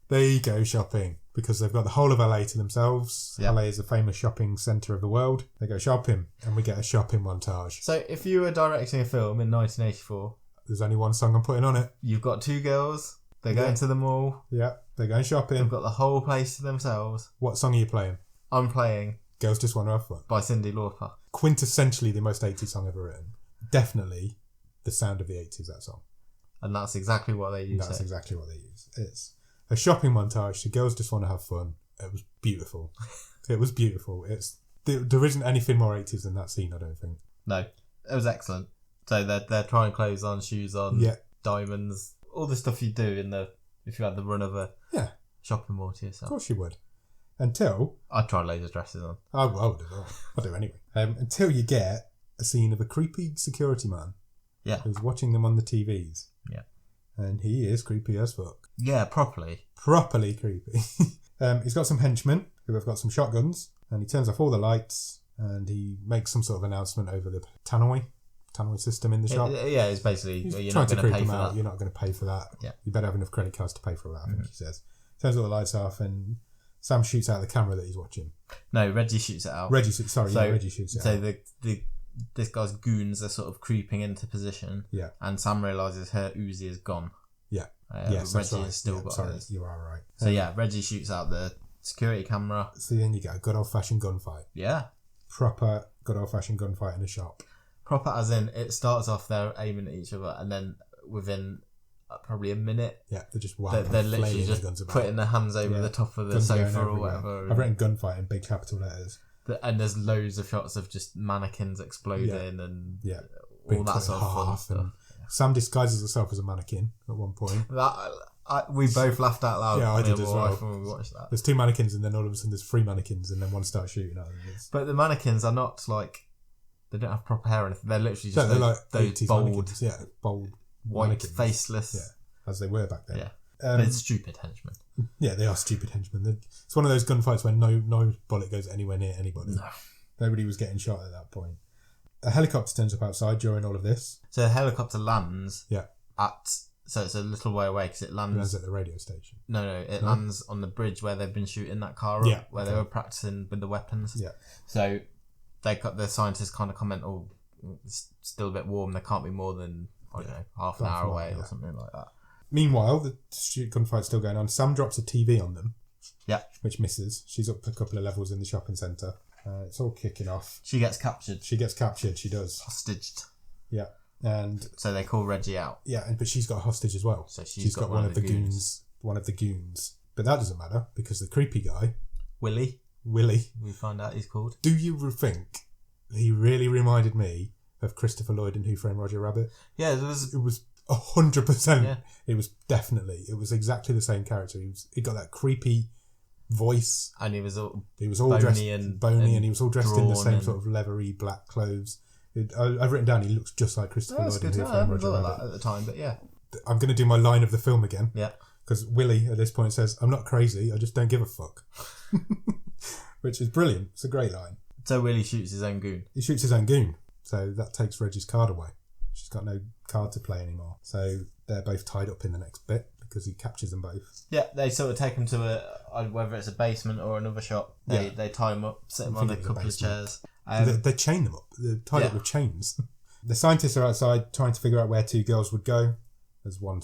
Speaker 2: They go shopping because they've got the whole of LA to themselves.
Speaker 1: Yeah.
Speaker 2: LA is the famous shopping centre of the world. They go shopping and we get a shopping montage.
Speaker 1: So if you were directing a film in 1984...
Speaker 2: There's only one song I'm putting on it.
Speaker 1: You've got two girls. They're going to the mall.
Speaker 2: Yeah, they're going shopping.
Speaker 1: They've got the whole place to themselves.
Speaker 2: What song are you playing?
Speaker 1: I'm playing
Speaker 2: Girls Just Want to Have Fun.
Speaker 1: by Cyndi Lauper.
Speaker 2: Quintessentially the most 80s song ever written. Definitely the sound of the 80s, that song.
Speaker 1: And that's exactly what they use.
Speaker 2: That's exactly what they use. It's a shopping montage. The girls just want to have fun. It was beautiful. It was beautiful. There isn't anything more 80s than that scene, I don't think.
Speaker 1: No, it was excellent. So they're trying clothes on, shoes on, diamonds, all the stuff you do if you had the run of a shopping mall to yourself.
Speaker 2: Of course you would. Until...
Speaker 1: I'd try loads of dresses on.
Speaker 2: I would as well. I'll do anyway. Until you get a scene of a creepy security man.
Speaker 1: Yeah.
Speaker 2: Who's watching them on the TVs.
Speaker 1: Yeah.
Speaker 2: And he is creepy as fuck.
Speaker 1: Yeah, properly.
Speaker 2: Properly creepy. He's got some henchmen who have got some shotguns. And he turns off all the lights. And he makes some sort of announcement over the tannoy system in the shop.
Speaker 1: Yeah, it's basically...
Speaker 2: He's
Speaker 1: you're
Speaker 2: trying
Speaker 1: not
Speaker 2: to
Speaker 1: going to
Speaker 2: creep
Speaker 1: pay
Speaker 2: them
Speaker 1: for
Speaker 2: out.
Speaker 1: that.
Speaker 2: You're not going to pay for that.
Speaker 1: Yeah.
Speaker 2: You better have enough credit cards to pay for that, I think he says. Turns all the lights off and Sam shoots out the camera that he's watching.
Speaker 1: No, Reggie shoots it out.
Speaker 2: Reggie shoots it out.
Speaker 1: So this guy's goons are sort of creeping into position.
Speaker 2: Yeah.
Speaker 1: And Sam realises her Uzi is gone.
Speaker 2: Yeah.
Speaker 1: Yes, Reggie has still got hers.
Speaker 2: You are right.
Speaker 1: So yeah, Reggie shoots out the security camera.
Speaker 2: So then you get a good old-fashioned gunfight.
Speaker 1: Yeah.
Speaker 2: Proper good old-fashioned gunfight in a shop.
Speaker 1: Proper as in, it starts off they're aiming at each other and then within probably a minute...
Speaker 2: Yeah, they're just
Speaker 1: they're literally just putting their hands over the top of the sofa or whatever.
Speaker 2: I've written gunfight in big capital letters.
Speaker 1: And there's loads of shots of just mannequins exploding and all that sort of fun stuff.
Speaker 2: Sam disguises herself as a mannequin at one point.
Speaker 1: We both laughed out loud.
Speaker 2: Yeah, I did as well.
Speaker 1: When we watched that.
Speaker 2: There's two mannequins and then all of a sudden there's three mannequins and then one starts shooting at them.
Speaker 1: But the mannequins are not like... They don't have proper hair or anything. They're literally just those bold,
Speaker 2: bold
Speaker 1: white,
Speaker 2: mannequins.
Speaker 1: faceless.
Speaker 2: Yeah, as they were back then.
Speaker 1: Yeah, but it's stupid henchmen.
Speaker 2: Yeah, they are stupid henchmen. It's one of those gunfights where no bullet goes anywhere near anybody.
Speaker 1: No.
Speaker 2: Nobody was getting shot at that point. A helicopter turns up outside during all of this.
Speaker 1: So a helicopter lands.
Speaker 2: Yeah.
Speaker 1: So it's a little way away because it lands
Speaker 2: at the radio station.
Speaker 1: No, it lands on the bridge where they've been shooting that car up, where they were practicing with the weapons.
Speaker 2: Yeah.
Speaker 1: So the scientists kind of comment, "Oh, it's still a bit warm. There can't be more than half an hour away or something like that."
Speaker 2: Meanwhile, the gunfight's still going on. Sam drops a TV on them.
Speaker 1: Yeah.
Speaker 2: Which misses. She's up a couple of levels in the shopping centre. It's all kicking off.
Speaker 1: She gets captured.
Speaker 2: She does.
Speaker 1: Hostaged.
Speaker 2: Yeah. And
Speaker 1: so they call Reggie out.
Speaker 2: Yeah, but she's got a hostage as well.
Speaker 1: So she's got
Speaker 2: one of the goons. One of the goons. But that doesn't matter because the creepy guy,
Speaker 1: Willie,
Speaker 2: we
Speaker 1: find out he's called.
Speaker 2: Do you think he really reminded me of Christopher Lloyd in Who Framed Roger Rabbit?
Speaker 1: Yeah,
Speaker 2: it was 100%.
Speaker 1: Yeah.
Speaker 2: It was exactly the same character. He got that creepy voice,
Speaker 1: and he was all
Speaker 2: bony dressed and he was all dressed in the same sort of leathery black clothes. I've written down he looks just like Christopher Lloyd in Who Framed Roger Rabbit.
Speaker 1: That at the time, but yeah,
Speaker 2: I'm going to do my line of the film again.
Speaker 1: Yeah,
Speaker 2: because Willie at this point says, "I'm not crazy, I just don't give a fuck," which is brilliant. It's a great line.
Speaker 1: So Willie shoots his own goon.
Speaker 2: He shoots his own goon, so that takes Reggie's card away. She's got no card to play anymore. So they're both tied up in the next bit because he captures them both.
Speaker 1: Yeah, they sort of take him to whether it's a basement or another shop. They tie him up, set him on a couple of chairs.
Speaker 2: They chain them up. They're tied up with chains. The scientists are outside trying to figure out where two girls would go. There's one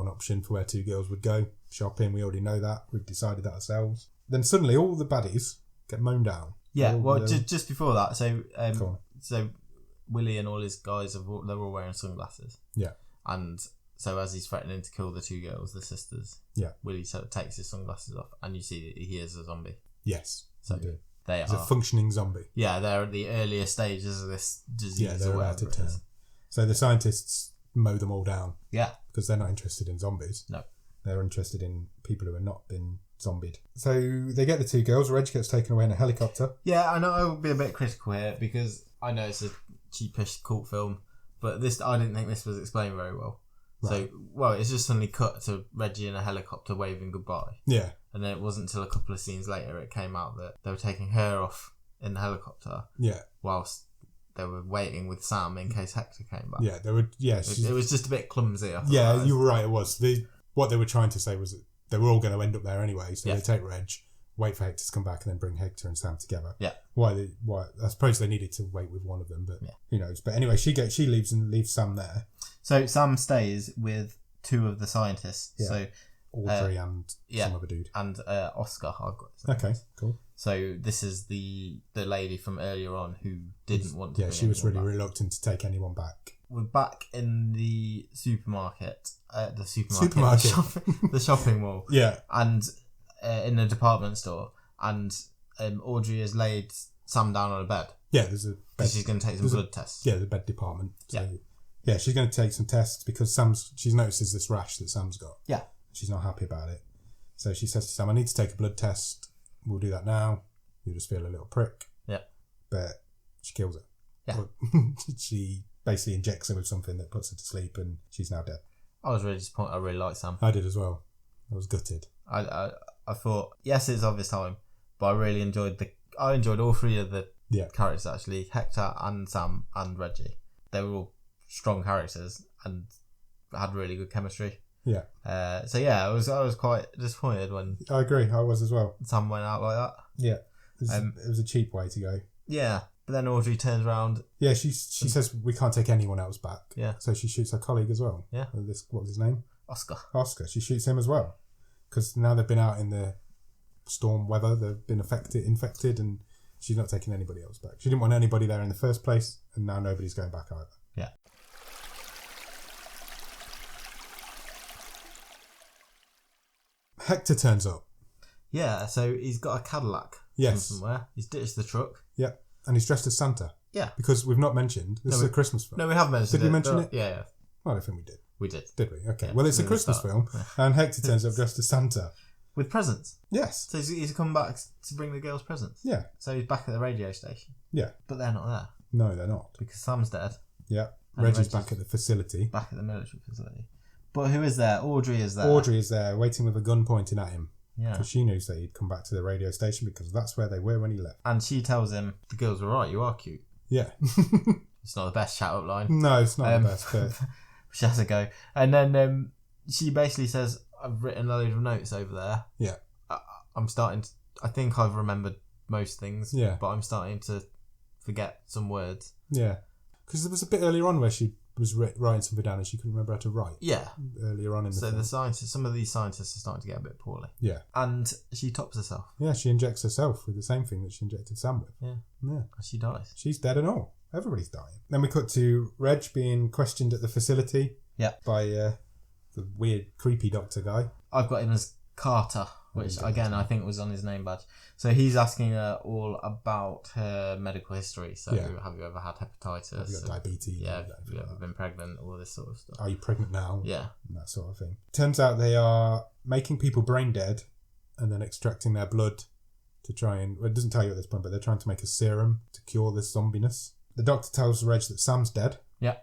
Speaker 2: option for where two girls would go. Shopping, we already know that. We've decided that ourselves. Then suddenly all the baddies get mown down.
Speaker 1: Yeah, just before that, so Willie and all his guys, they're all wearing sunglasses.
Speaker 2: Yeah.
Speaker 1: And so as he's threatening to kill the two girls, the sisters, Willie sort of takes his sunglasses off and you see that he is a zombie.
Speaker 2: Yes,
Speaker 1: so
Speaker 2: he's a functioning zombie.
Speaker 1: Yeah, they're at the earlier stages of this disease.
Speaker 2: Yeah, they're about to turn. So the scientists mow them all down.
Speaker 1: Yeah.
Speaker 2: Because they're not interested in zombies.
Speaker 1: No.
Speaker 2: They're interested in people who have not been zombied. So they get the two girls. Reg gets taken away in a helicopter.
Speaker 1: Yeah, I know I'll be a bit critical here because I know it's a cheapish cult film, But I didn't think this was explained very well.
Speaker 2: Right.
Speaker 1: So, it's just suddenly cut to Reggie in a helicopter waving goodbye.
Speaker 2: Yeah.
Speaker 1: And then it wasn't until a couple of scenes later it came out that they were taking her off in the helicopter.
Speaker 2: Yeah.
Speaker 1: Whilst they were waiting with Sam in case Hector came back.
Speaker 2: Yeah, they were. Yeah,
Speaker 1: it was just a bit clumsy.
Speaker 2: Yeah, you were right. It was. What they were trying to say was that they were all going to end up there anyway. So they take Reg, wait for Hector to come back, and then bring Hector and Sam together.
Speaker 1: Yeah.
Speaker 2: Why? I suppose they needed to wait with one of them, but who knows? But anyway, she leaves and leaves Sam there.
Speaker 1: So Sam stays with two of the scientists. Yeah. So
Speaker 2: Audrey and some other dude.
Speaker 1: And Oscar, I've got.
Speaker 2: Okay, cool.
Speaker 1: So this is the lady from earlier on who didn't want to.
Speaker 2: Yeah, she was really reluctant to take anyone back.
Speaker 1: We're back in the supermarket. The shopping mall.
Speaker 2: Yeah.
Speaker 1: And in the department store. And Audrey has laid Sam down on a bed.
Speaker 2: Yeah, there's a bed.
Speaker 1: Because she's going to take some blood tests.
Speaker 2: Yeah, the bed department. So, yeah, she's going to take some tests because she's notices this rash that Sam's got.
Speaker 1: Yeah.
Speaker 2: She's not happy about it. So she says to Sam, I need to take a blood test. We'll do that now. You'll just feel a little prick.
Speaker 1: Yeah.
Speaker 2: But she kills her.
Speaker 1: Yeah.
Speaker 2: She basically injects her with something that puts her to sleep and she's now dead.
Speaker 1: I was really disappointed. I really liked Sam.
Speaker 2: I did as well. I was gutted.
Speaker 1: I thought, yes, it's obvious time, but I really enjoyed all three of the characters actually. Hector and Sam and Reggie. They were all strong characters and had really good chemistry.
Speaker 2: Yeah.
Speaker 1: I was quite disappointed when
Speaker 2: I agree. I was as well.
Speaker 1: Sam went out like that.
Speaker 2: Yeah. It was a cheap way to go.
Speaker 1: Yeah. But then Audrey turns around.
Speaker 2: Yeah, she says we can't take anyone else back.
Speaker 1: Yeah.
Speaker 2: So she shoots her colleague as well.
Speaker 1: Yeah.
Speaker 2: What was his name?
Speaker 1: Oscar.
Speaker 2: She shoots him as well. Because now they've been out in the storm weather, they've been infected, and she's not taking anybody else back. She didn't want anybody there in the first place, and now nobody's going back either.
Speaker 1: Yeah.
Speaker 2: Hector turns up.
Speaker 1: Yeah, so he's got a Cadillac from somewhere. He's ditched the truck.
Speaker 2: Yeah, and he's dressed as Santa.
Speaker 1: Yeah.
Speaker 2: Because we've not mentioned, this is a Christmas film.
Speaker 1: No, we have mentioned
Speaker 2: Did we mention it?
Speaker 1: Yeah.
Speaker 2: Well, I don't think we did.
Speaker 1: We did.
Speaker 2: Did we? Okay. Yeah, well, it's a Christmas film, and Hector turns up dressed as Santa.
Speaker 1: With presents?
Speaker 2: Yes.
Speaker 1: So he's come back to bring the girls presents?
Speaker 2: Yeah.
Speaker 1: So he's back at the radio station?
Speaker 2: Yeah.
Speaker 1: But they're not there?
Speaker 2: No, they're not.
Speaker 1: Because Sam's dead.
Speaker 2: Yeah. Reggie's back at the facility.
Speaker 1: Back at the military facility. But who is there? Audrey is there.
Speaker 2: Audrey is there, waiting with a gun pointing at him.
Speaker 1: Yeah.
Speaker 2: Because she knew that he'd come back to the radio station because that's where they were when he left.
Speaker 1: And she tells him, the girls were right, you are cute.
Speaker 2: Yeah.
Speaker 1: It's not the best shout-out line.
Speaker 2: No, it's not the best, but...
Speaker 1: She has a go. And then she basically says, I've written a load of notes over there.
Speaker 2: Yeah.
Speaker 1: I'm starting to... I think I've remembered most things.
Speaker 2: Yeah.
Speaker 1: But I'm starting to forget some words.
Speaker 2: Yeah. Because there was a bit earlier on where she was writing something down and she couldn't remember how to write.
Speaker 1: Yeah.
Speaker 2: Earlier on in the film.
Speaker 1: So some of these scientists are starting to get a bit poorly.
Speaker 2: Yeah.
Speaker 1: And she tops herself.
Speaker 2: Yeah, she injects herself with the same thing that she injected Sam with.
Speaker 1: Yeah.
Speaker 2: Yeah.
Speaker 1: And she dies.
Speaker 2: She's dead and all. Everybody's dying. Then we cut to Reg being questioned at the facility.
Speaker 1: Yeah.
Speaker 2: By the weird, creepy doctor guy.
Speaker 1: I've got him as Carter, which again I think was on his name badge. So he's asking her all about her medical history. So have you ever had hepatitis?
Speaker 2: Have you got diabetes?
Speaker 1: Yeah. Have you ever been pregnant? All this sort of stuff.
Speaker 2: Are you pregnant now?
Speaker 1: Yeah.
Speaker 2: And that sort of thing. Turns out they are making people brain dead and then extracting their blood to try and... Well, it doesn't tell you at this point, but they're trying to make a serum to cure this zombiness. The doctor tells Reg that Sam's dead.
Speaker 1: Yeah.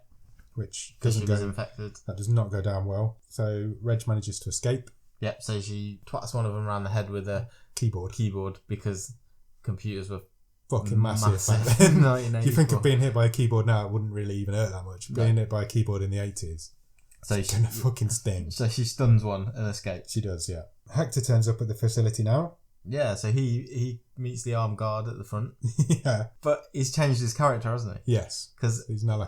Speaker 2: Which
Speaker 1: doesn't go... infected.
Speaker 2: That does not go down well. So Reg manages to escape.
Speaker 1: Yep, so she twats one of them around the head with a keyboard because computers were
Speaker 2: fucking massive back then. If you think of being hit by a keyboard now, it wouldn't really even hurt that much. Being hit by a keyboard in the 80s, it's gonna fucking sting.
Speaker 1: So she stuns one and escapes.
Speaker 2: She does, yeah. Hector turns up at the facility now.
Speaker 1: Yeah, so he meets the armed guard at the front.
Speaker 2: Yeah.
Speaker 1: But he's changed his character, hasn't he?
Speaker 2: Yes.
Speaker 1: Because
Speaker 2: he's now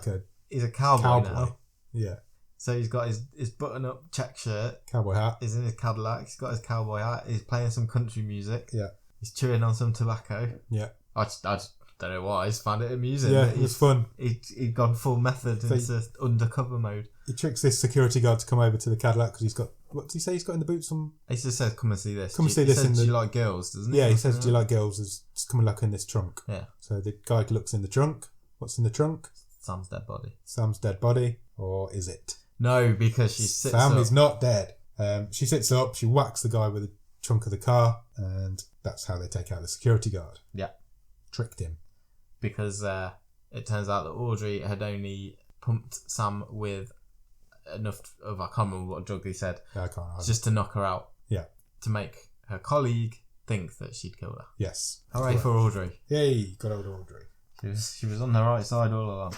Speaker 1: he's a cowboy now.
Speaker 2: Yeah.
Speaker 1: So he's got his button-up check shirt.
Speaker 2: Cowboy hat.
Speaker 1: He's in his Cadillac. He's got his cowboy hat. He's playing some country music.
Speaker 2: Yeah.
Speaker 1: He's chewing on some tobacco.
Speaker 2: Yeah.
Speaker 1: I just don't know why. I just found it amusing.
Speaker 2: Yeah, it was fun.
Speaker 1: He'd gone full method into undercover mode.
Speaker 2: He tricks this security guard to come over to the Cadillac because he's got... What did he say he's got in the boot?
Speaker 1: He just says, come and see this.
Speaker 2: Come and see this.
Speaker 1: Do you like girls, doesn't he?
Speaker 2: Yeah, he says, do you like girls? Just come and look in this trunk.
Speaker 1: Yeah.
Speaker 2: So the guy looks in the trunk. What's in the trunk?
Speaker 1: Sam's dead body.
Speaker 2: Sam's dead body. Or is it?
Speaker 1: No, because she sits up.
Speaker 2: Sam is not dead. She sits up, she whacks the guy with the trunk of the car, and that's how they take out the security guard.
Speaker 1: Yeah.
Speaker 2: Tricked him.
Speaker 1: Because it turns out that Audrey had only pumped Sam with enough of, I can't remember what drug he said,
Speaker 2: Yeah, I can't.
Speaker 1: just to knock her out.
Speaker 2: Yeah.
Speaker 1: To make her colleague think that she'd killed her.
Speaker 2: Yes.
Speaker 1: Hooray for Audrey.
Speaker 2: Yay, good old Audrey.
Speaker 1: She was on the right side all along.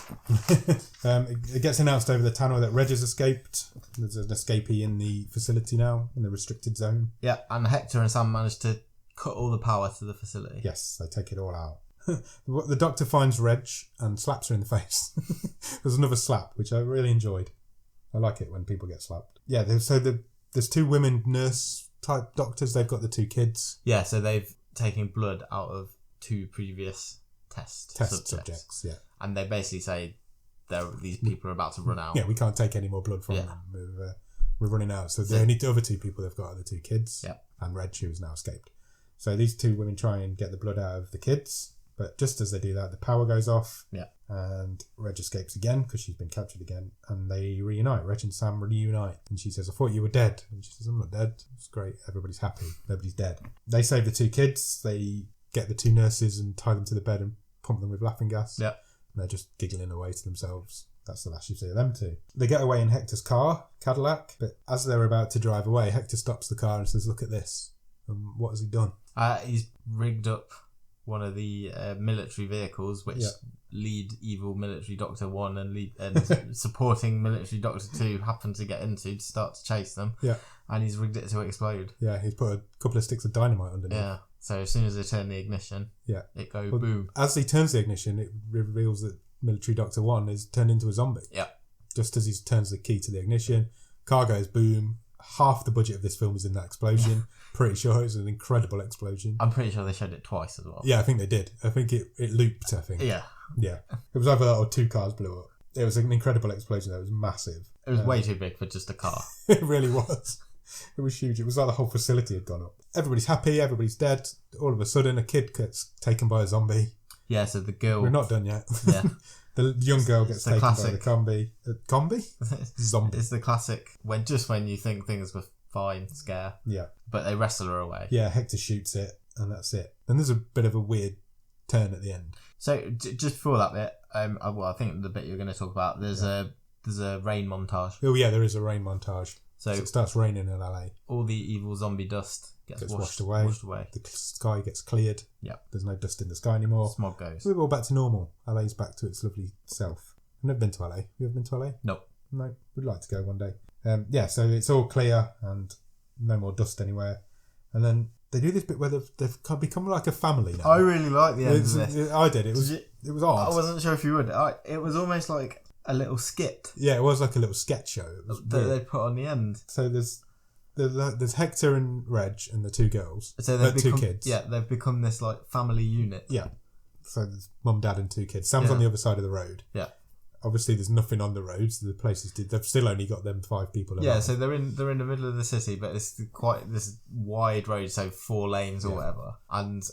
Speaker 2: It gets announced over the tannoy that Reg has escaped. There's an escapee in the facility now, in the restricted zone.
Speaker 1: Yeah, and Hector and Sam managed to cut all the power to the facility.
Speaker 2: Yes, they take it all out. The doctor finds Reg and slaps her in the face. There's another slap, which I really enjoyed. I like it when people get slapped. Yeah, there's two women nurse type doctors. They've got the two kids.
Speaker 1: Yeah, so they've taken blood out of two previous test subjects.
Speaker 2: Yeah.
Speaker 1: And they basically say these people are about to run out.
Speaker 2: Yeah, we can't take any more blood from them. We're running out. So the only other two people they've got are the two kids and Reg, who has now escaped. So these two women try and get the blood out of the kids, but just as they do that, the power goes off.
Speaker 1: Yeah.
Speaker 2: And Reg escapes again because she's been captured again, and they reunite. Reg and Sam reunite, and she says, "I thought you were dead." And she says, "I'm not dead. It's great. Everybody's happy. Nobody's dead." They save the two kids. They get the two nurses and tie them to the bed and pump them with laughing gas.
Speaker 1: Yeah.
Speaker 2: And they're just giggling away to themselves. That's the last you see of them two. They get away in Hector's car, Cadillac, but as they're about to drive away, Hector stops the car and says, "Look at this." And what has he done?
Speaker 1: He's rigged up one of the military vehicles, which lead evil military Doctor 1 and supporting military Doctor 2 happen to get into to start to chase them.
Speaker 2: Yeah.
Speaker 1: And he's rigged it to explode.
Speaker 2: Yeah, he's put a couple of sticks of dynamite underneath.
Speaker 1: Yeah. So as soon as they turn the ignition, it goes boom.
Speaker 2: As he turns the ignition, it reveals that military Doctor 1 is turned into a zombie.
Speaker 1: Yeah.
Speaker 2: Just as he turns the key to the ignition, car goes boom. Half the budget of this film is in that explosion. Pretty sure it's an incredible explosion.
Speaker 1: I'm pretty sure they showed it twice as well.
Speaker 2: Yeah, I think they did. I think it looped, I think.
Speaker 1: Yeah.
Speaker 2: Yeah. It was either that or two cars blew up. It was an incredible explosion. It was massive.
Speaker 1: It was way too big for just a car.
Speaker 2: It really was. It was huge. It was like the whole facility had gone up. Everybody's happy. Everybody's dead. All of a sudden, a kid gets taken by a zombie.
Speaker 1: Yeah, so the girl...
Speaker 2: We're not done yet.
Speaker 1: Yeah.
Speaker 2: The young girl gets taken by the combi. Combi? Zombie.
Speaker 1: It's the classic, when you think things were fine, scare.
Speaker 2: Yeah.
Speaker 1: But they wrestle her away.
Speaker 2: Yeah, Hector shoots it, and that's it. And there's a bit of a weird turn at the end.
Speaker 1: So, just before that bit, I think the bit you're going to talk about, there's a rain montage.
Speaker 2: Oh yeah, there is a rain montage.
Speaker 1: So
Speaker 2: it starts raining in LA.
Speaker 1: All the evil zombie dust gets washed away. The
Speaker 2: sky gets cleared.
Speaker 1: Yeah.
Speaker 2: There's no dust in the sky anymore.
Speaker 1: Smog goes.
Speaker 2: We're all back to normal. LA's back to its lovely self. I've never been to LA. You ever been to LA?
Speaker 1: No.
Speaker 2: No. We'd like to go one day. So it's all clear and no more dust anywhere. And then they do this bit where they've become like a family now.
Speaker 1: I really like the end of this.
Speaker 2: I did. It was odd.
Speaker 1: I wasn't sure if you would. It was almost like a little skit.
Speaker 2: Yeah, it was like a little sketch show. It was
Speaker 1: that they put on the end.
Speaker 2: So there's Hector and Reg and the two girls.
Speaker 1: So they've become,
Speaker 2: 2 kids.
Speaker 1: Yeah, they've become this like family unit.
Speaker 2: Yeah. So there's mum, dad, and 2 kids. Sam's on the other side of the road.
Speaker 1: Yeah.
Speaker 2: Obviously, there's nothing on the roads. The places they've still only got them 5 people.
Speaker 1: Yeah, so they're in the middle of the city, but it's quite this wide road, so 4 lanes or whatever. And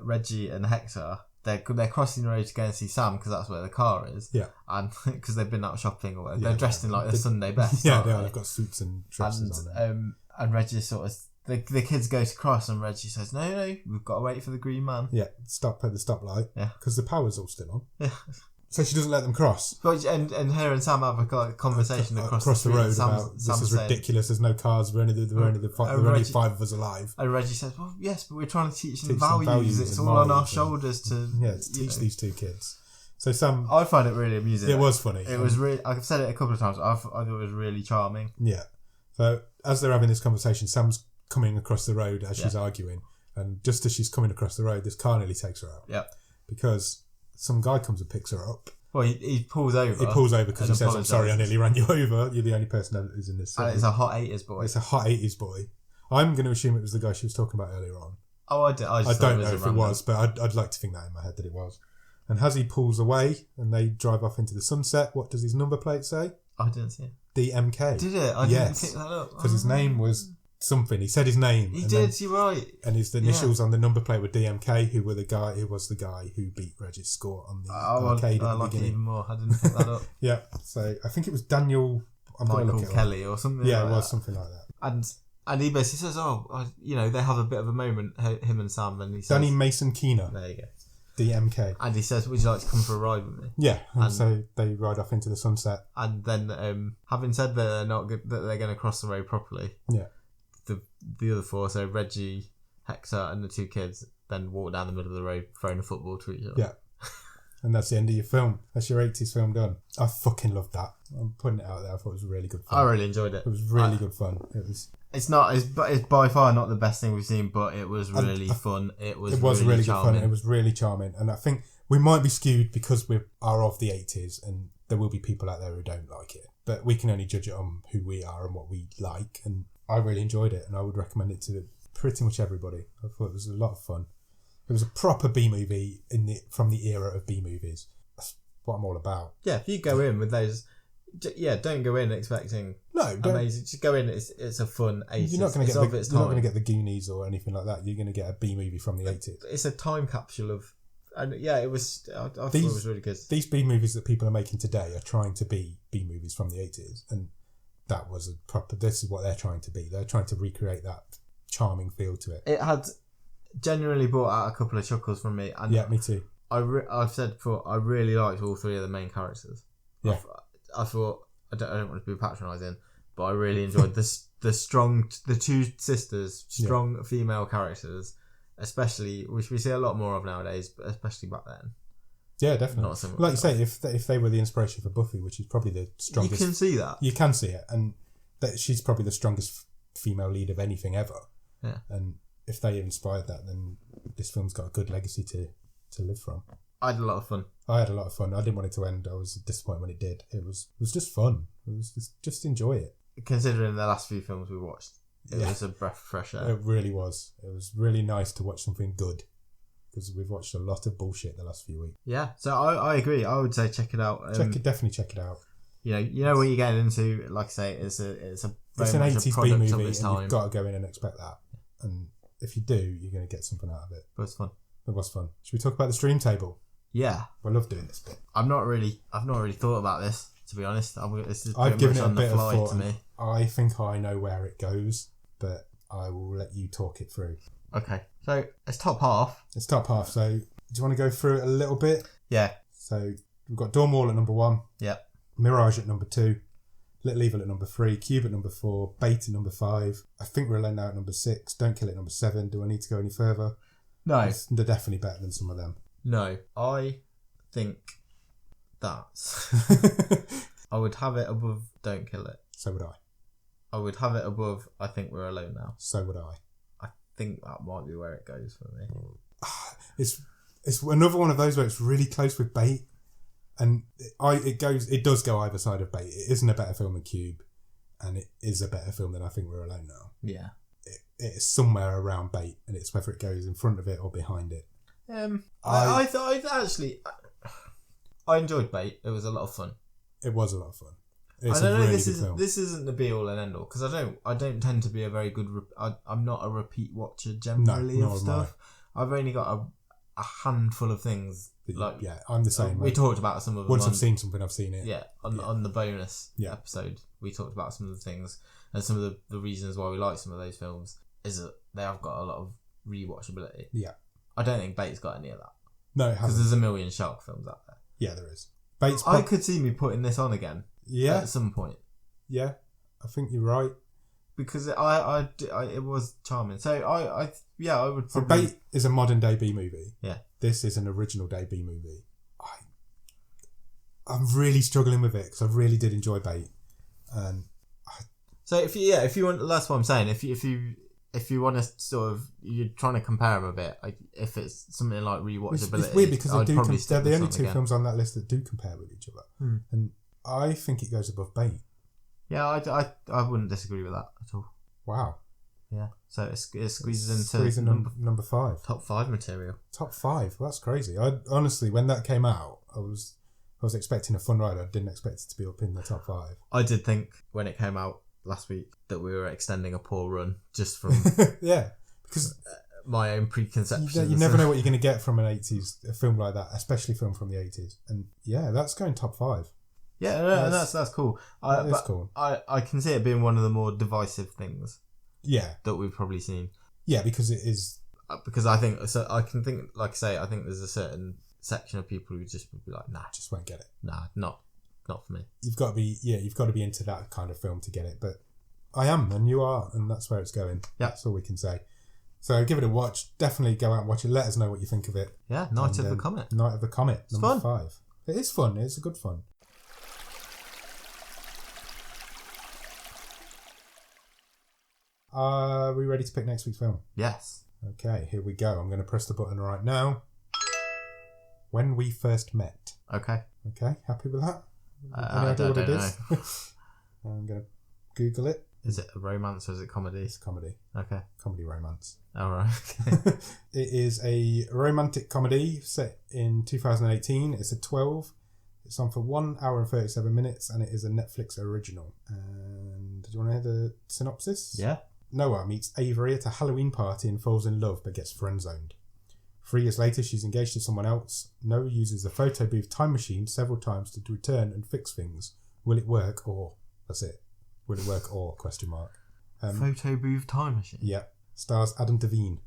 Speaker 1: Reggie and Hector, they're crossing the road to go and see Sam because that's where the car is.
Speaker 2: Yeah,
Speaker 1: and because they've been out shopping or whatever, they're dressed in like their Sunday best.
Speaker 2: Yeah, they are. They've got suits and dresses on.
Speaker 1: And Reggie sort of the kids go to cross, and Reggie says, "No, we've got to wait for the green man."
Speaker 2: Yeah, stop at the stoplight.
Speaker 1: Yeah,
Speaker 2: because the power's all still on.
Speaker 1: Yeah.
Speaker 2: So she doesn't let them cross.
Speaker 1: But and her and Sam have a conversation across
Speaker 2: the road about this is ridiculous. There's no cars. There are only 5 of us alive.
Speaker 1: And Reggie says, "Well, yes, but we're trying to teach them values. It's all on our shoulders to
Speaker 2: teach these 2 kids." So Sam,
Speaker 1: I find it really amusing.
Speaker 2: It was funny.
Speaker 1: It was really. I've said it a couple of times. I thought it was really charming.
Speaker 2: Yeah. So as they're having this conversation, Sam's coming across the road as she's arguing, and just as she's coming across the road, this car nearly takes her out.
Speaker 1: Yeah.
Speaker 2: Because some guy comes and picks her up.
Speaker 1: Well, he pulls over.
Speaker 2: He pulls over because he says, "I'm sorry, I nearly ran you over. You're the only person who's in this city."
Speaker 1: And it's a hot 80s boy.
Speaker 2: It's a hot 80s boy. I'm going to assume it was the guy she was talking about earlier on.
Speaker 1: Oh, I
Speaker 2: don't know if it was, but I'd like to think that in my head that it was. And as he pulls away and they drive off into the sunset, what does his number plate say?
Speaker 1: I didn't see it.
Speaker 2: DMK.
Speaker 1: Did it? I didn't pick that up.
Speaker 2: Because his name was something. He said his name.
Speaker 1: He did. You're right.
Speaker 2: And his initials on the number plate were DMK, who was the guy who beat Reggie's score on the arcade
Speaker 1: I
Speaker 2: at the
Speaker 1: like
Speaker 2: beginning.
Speaker 1: it even more. I didn't pick that up.
Speaker 2: Yeah. So I think it was Daniel.
Speaker 1: Michael Kelly or something.
Speaker 2: Yeah,
Speaker 1: like
Speaker 2: it was
Speaker 1: that.
Speaker 2: something like that.
Speaker 1: And he basically says, they have a bit of a moment, him and Sam, and he says,
Speaker 2: Danny Mason Keener.
Speaker 1: There you go.
Speaker 2: DMK.
Speaker 1: And he says, "Would you like to come for a ride with me?"
Speaker 2: Yeah, and so they ride off into the sunset.
Speaker 1: And then, having said that they're not good, that they're going to cross the road properly.
Speaker 2: Yeah.
Speaker 1: The other four, so Reggie, Hector, and the two kids, then walk down the middle of the road throwing a football to each other.
Speaker 2: Yeah. And that's the end of your film. That's your 80s film done. I fucking loved that. I'm putting it out there. I thought it was really good fun.
Speaker 1: I really enjoyed it.
Speaker 2: It was really good fun. It was.
Speaker 1: It's by far not the best thing we've seen, but it was really fun. It was really
Speaker 2: good
Speaker 1: charming.
Speaker 2: fun. It was really charming, and I think we might be skewed because we are of the 80s, and there will be people out there who don't like it. But we can only judge it on who we are and what we like. And I really enjoyed it, and I would recommend it to pretty much everybody. I thought it was a lot of fun. It was a proper B movie from the era of B movies. That's what I'm all about.
Speaker 1: Yeah, if you go in with those, don't go in expecting amazing. Just go in. It's a fun 80s.
Speaker 2: You're not going to get the Goonies or anything like that. You're going to get a B movie from the 80s.
Speaker 1: It's a time capsule of, and yeah, it was. I thought it was really good.
Speaker 2: These B movies that people are making today are trying to be B movies from the 80s, and that was a proper. This is what they're trying to be. They're trying to recreate that charming feel to it.
Speaker 1: It had genuinely brought out a couple of chuckles from me. And
Speaker 2: yeah, me too.
Speaker 1: I've said before, I really liked all three of the main characters.
Speaker 2: Yeah.
Speaker 1: I thought, I don't want to be patronising, but I really enjoyed the two sisters, strong female characters, especially, which we see a lot more of nowadays, but especially back then.
Speaker 2: Yeah, definitely. Like you say, if they were the inspiration for Buffy, which is probably the strongest...
Speaker 1: You can see that.
Speaker 2: You can see it, and that she's probably the strongest female lead of anything ever.
Speaker 1: Yeah.
Speaker 2: And if they inspired that, then this film's got a good legacy to live from.
Speaker 1: I had a lot of fun.
Speaker 2: I had a lot of fun. I didn't want it to end. I was disappointed when it did. It was just fun. It was just enjoy it.
Speaker 1: Considering the last few films we watched, it was a breath of fresh air.
Speaker 2: It really was. It was really nice to watch something good, because we've watched a lot of bullshit the last few weeks.
Speaker 1: Yeah, so I agree. I would say check it out.
Speaker 2: Definitely check it out.
Speaker 1: You know what you're getting into. Like I say, it's an
Speaker 2: 80s B movie, and you've got to go in and expect that. And if you do, you're going to get something out of it.
Speaker 1: But it's fun.
Speaker 2: It was fun. Should we talk about the stream table?
Speaker 1: Yeah,
Speaker 2: I love doing this bit.
Speaker 1: I've not really thought about this, to be honest. This is
Speaker 2: I've given it a
Speaker 1: on
Speaker 2: bit
Speaker 1: the fly
Speaker 2: of thought.
Speaker 1: to me.
Speaker 2: I think I know where it goes, but I will let you talk it through.
Speaker 1: Okay, so it's top half.
Speaker 2: It's top half. So do you want to go through it a little bit?
Speaker 1: Yeah.
Speaker 2: So we've got Dawn Wall at number 1.
Speaker 1: Yeah.
Speaker 2: Mirage at number 2. Little Evil at number 3. Cube at number 4. Bait at number 5. I think we're alone now at number 6. Don't Kill at number 7. Do I need to go any further?
Speaker 1: No.
Speaker 2: They're definitely better than some of them.
Speaker 1: No, I think that I would have it above Don't Kill It.
Speaker 2: So would I.
Speaker 1: I would have it above I Think We're Alone Now.
Speaker 2: So would I.
Speaker 1: I think that might be where it goes for me.
Speaker 2: It's another one of those where it's really close with Bait, and it does go either side of Bait. It isn't a better film than Cube, and it is a better film than I Think We're Alone Now.
Speaker 1: Yeah.
Speaker 2: It's somewhere around Bait, and it's whether it goes in front of it or behind it.
Speaker 1: I enjoyed Bait. It was a lot of fun.
Speaker 2: It was a lot of fun.
Speaker 1: It's this isn't the be all and end all, because I don't tend to be a very good. I'm not a repeat watcher generally of stuff. I've only got a handful of things.
Speaker 2: I'm the same.
Speaker 1: We talked about some of them.
Speaker 2: Once I've seen something, I've seen it.
Speaker 1: Yeah, on the bonus episode, we talked about some of the things, and some of the reasons why we like some of those films is that they have got a lot of rewatchability.
Speaker 2: Yeah.
Speaker 1: I don't think Bait's got any of that.
Speaker 2: No, it hasn't.
Speaker 1: Because there's a million shark films out there.
Speaker 2: Yeah, there is.
Speaker 1: I could see me putting this on again.
Speaker 2: Yeah.
Speaker 1: At some point.
Speaker 2: Yeah, I think you're right.
Speaker 1: Because it was charming. So I would probably...
Speaker 2: So Bait is a modern day B movie.
Speaker 1: Yeah.
Speaker 2: This is an original day B movie. I'm really struggling with it because I really did enjoy Bait.
Speaker 1: So if you want, that's what I'm saying. If you want to sort of, you're trying to compare them a bit. If it's something like rewatchability,
Speaker 2: it's weird because they're the only two
Speaker 1: again.
Speaker 2: films on that list that do compare with each other, and I think it goes above Bait.
Speaker 1: Yeah, I wouldn't disagree with that at all.
Speaker 2: Wow.
Speaker 1: Yeah, so it squeezes into
Speaker 2: number 5.
Speaker 1: Top 5 material.
Speaker 2: Top 5. Well, that's crazy. I honestly, when that came out, I was expecting a fun ride. I didn't expect it to be up in the top 5.
Speaker 1: I did think when it came out last week that we were extending a poor run just from
Speaker 2: yeah, because
Speaker 1: my own preconceptions.
Speaker 2: You never know what you're going to get from a film like that, especially film from the 80s. And yeah, that's going top 5.
Speaker 1: Yeah, that's cool.
Speaker 2: That's cool.
Speaker 1: I can see it being one of the more divisive things.
Speaker 2: Yeah,
Speaker 1: that we've probably seen.
Speaker 2: Yeah, because it is.
Speaker 1: because I think so. I can think, like I say, I think there's a certain section of people who just would be like, nah,
Speaker 2: Just won't get it.
Speaker 1: nah, not for me.
Speaker 2: You've got to be into that kind of film to get it. But I am, and you are, and that's where it's going.
Speaker 1: Yeah.
Speaker 2: That's all we can say. So give it a watch. Definitely go out and watch it. Let us know what you think of it.
Speaker 1: Yeah, Night of the Comet.
Speaker 2: Night of the Comet,
Speaker 1: It's
Speaker 2: number
Speaker 1: fun.
Speaker 2: 5. It is fun. It's a good fun. Are we ready to pick next week's film?
Speaker 1: Yes.
Speaker 2: Okay, here we go. I'm going to press the button right now. When We First Met.
Speaker 1: Okay.
Speaker 2: Okay, happy with that?
Speaker 1: I don't know.
Speaker 2: I'm going to Google it.
Speaker 1: Is it a romance or is it comedy?
Speaker 2: It's a comedy.
Speaker 1: Okay.
Speaker 2: Comedy romance.
Speaker 1: All right.
Speaker 2: It is a romantic comedy set in 2018. It's a 12. It's on for 1 hour and 37 minutes, and it is a Netflix original. And do you want to hear the synopsis?
Speaker 1: Yeah.
Speaker 2: Noah meets Avery at a Halloween party and falls in love but gets friend-zoned. 3 years later, she's engaged to someone else. Noah uses the photo booth time machine several times to return and fix things. Will it work or... That's it. Will it work or... Question mark.
Speaker 1: Photo booth time machine.
Speaker 2: Yeah. Stars Adam Devine.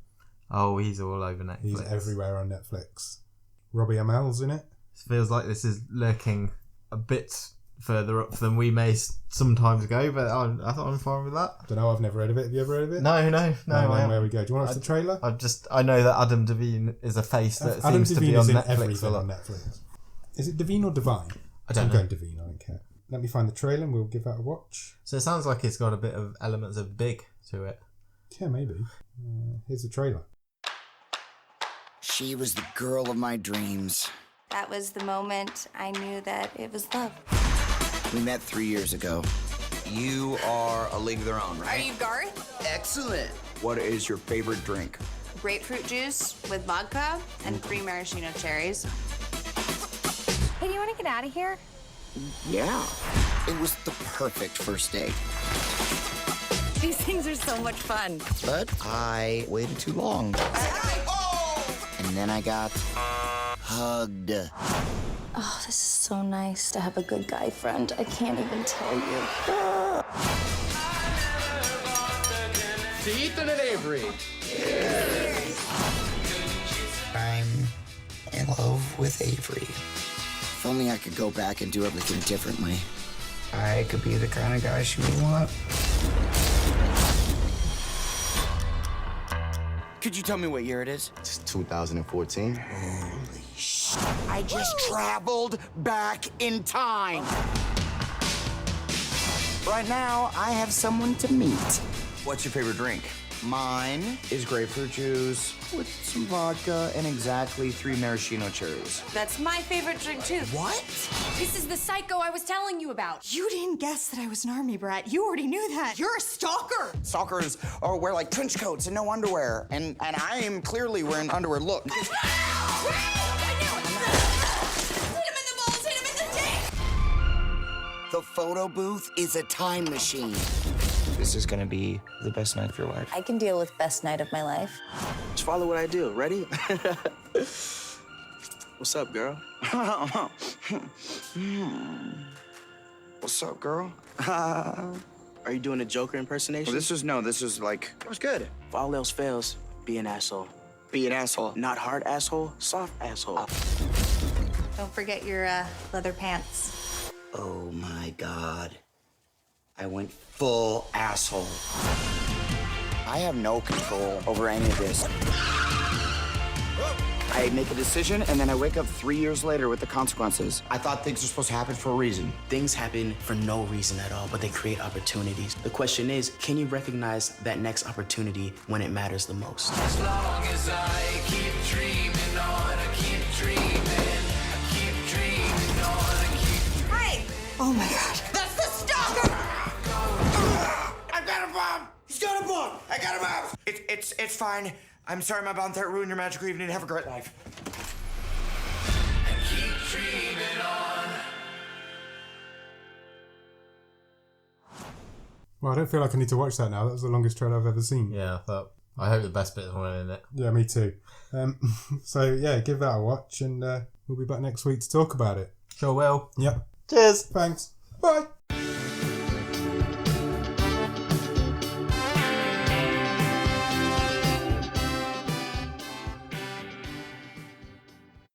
Speaker 1: Oh, he's all over Netflix.
Speaker 2: He's everywhere on Netflix. Robbie Amell's in it.
Speaker 1: It feels like this is lurking a bit further up than we may sometimes go, but I thought I'm fine with that.
Speaker 2: Don't know, I've never heard of it. Have you ever heard of it?
Speaker 1: No.
Speaker 2: Where we go? Do you want to watch the trailer?
Speaker 1: I know that Adam Devine is a face that
Speaker 2: Adam
Speaker 1: seems
Speaker 2: Devine
Speaker 1: to be on
Speaker 2: is in
Speaker 1: Netflix
Speaker 2: everything
Speaker 1: a lot.
Speaker 2: on Netflix. Is it Devine or Divine?
Speaker 1: I don't
Speaker 2: I'm
Speaker 1: know.
Speaker 2: going Devine, I don't care. Let me find the trailer and we'll give that a watch.
Speaker 1: So it sounds like it's got a bit of elements of Big to it.
Speaker 2: Yeah, maybe. Here's the trailer.
Speaker 3: She was the girl of my dreams.
Speaker 4: That was the moment I knew that it was love.
Speaker 3: We met 3 years ago. You are a league of their own,
Speaker 4: Are
Speaker 3: right?
Speaker 4: you Garth?
Speaker 3: Excellent. What is your favorite drink?
Speaker 4: Grapefruit juice with vodka and 3 maraschino cherries.
Speaker 5: Hey, do you want to get out of here?
Speaker 3: Yeah. It was the perfect first date.
Speaker 5: These things are so much fun.
Speaker 3: But I waited too long. And then I got hugged.
Speaker 4: Oh, this is so nice to have a good guy friend. I can't even tell you.
Speaker 6: To Ethan and Avery.
Speaker 3: I'm in love with Avery. If only I could go back and do everything differently. I could be the kind of guy she would want. Could you tell me what year it is?
Speaker 6: It's 2014.
Speaker 3: Holy shit. I just traveled back in time. Right now, I have someone to meet.
Speaker 6: What's your favorite drink?
Speaker 3: Mine is grapefruit juice with some vodka and exactly 3 maraschino cherries.
Speaker 4: That's my favorite drink, too.
Speaker 3: What?
Speaker 5: This is the psycho I was telling you about.
Speaker 7: You didn't guess that I was an army brat. You already knew that. You're a stalker.
Speaker 3: Stalkers wear like trench coats and no underwear. And I am clearly wearing underwear. Look.
Speaker 7: Hit him in the balls, hit him in the dick.
Speaker 3: The photo booth is a time machine.
Speaker 8: This is gonna be the best night of your life.
Speaker 4: I can deal with best night of my life.
Speaker 8: Just follow what I do. Ready? What's up, girl?
Speaker 3: What's up, girl?
Speaker 8: Are you doing a Joker impersonation?
Speaker 3: This is like, it was good.
Speaker 8: If all else fails, be an asshole.
Speaker 3: Be an asshole.
Speaker 8: Not hard asshole, soft asshole.
Speaker 4: Don't forget your leather pants.
Speaker 3: Oh my God. I went full asshole. I have no control over any of this. I make a decision and then I wake up 3 years later with the consequences. I thought things were supposed to happen for a reason.
Speaker 8: Things happen for no reason at all, but they create opportunities. The question is, can you recognize that next opportunity when it matters the most?
Speaker 6: As long as I keep dreaming on, I keep dreaming. I keep dreaming on, I keep.
Speaker 7: Hi. Oh my God. That's the stalker.
Speaker 3: I've got a bomb! He's got a bomb! I got a bomb! It's fine. I'm sorry my bomb threat ruined your magical evening. Have a great life.
Speaker 6: And keep dreaming on.
Speaker 2: Well, I don't feel like I need to watch that now. That was the longest trailer I've ever seen.
Speaker 1: Yeah, I hope the best bit is one in it.
Speaker 2: Yeah, me too. So, yeah, give that a watch and we'll be back next week to talk about it.
Speaker 1: Sure will.
Speaker 2: Yep.
Speaker 1: Cheers.
Speaker 2: Thanks. Bye.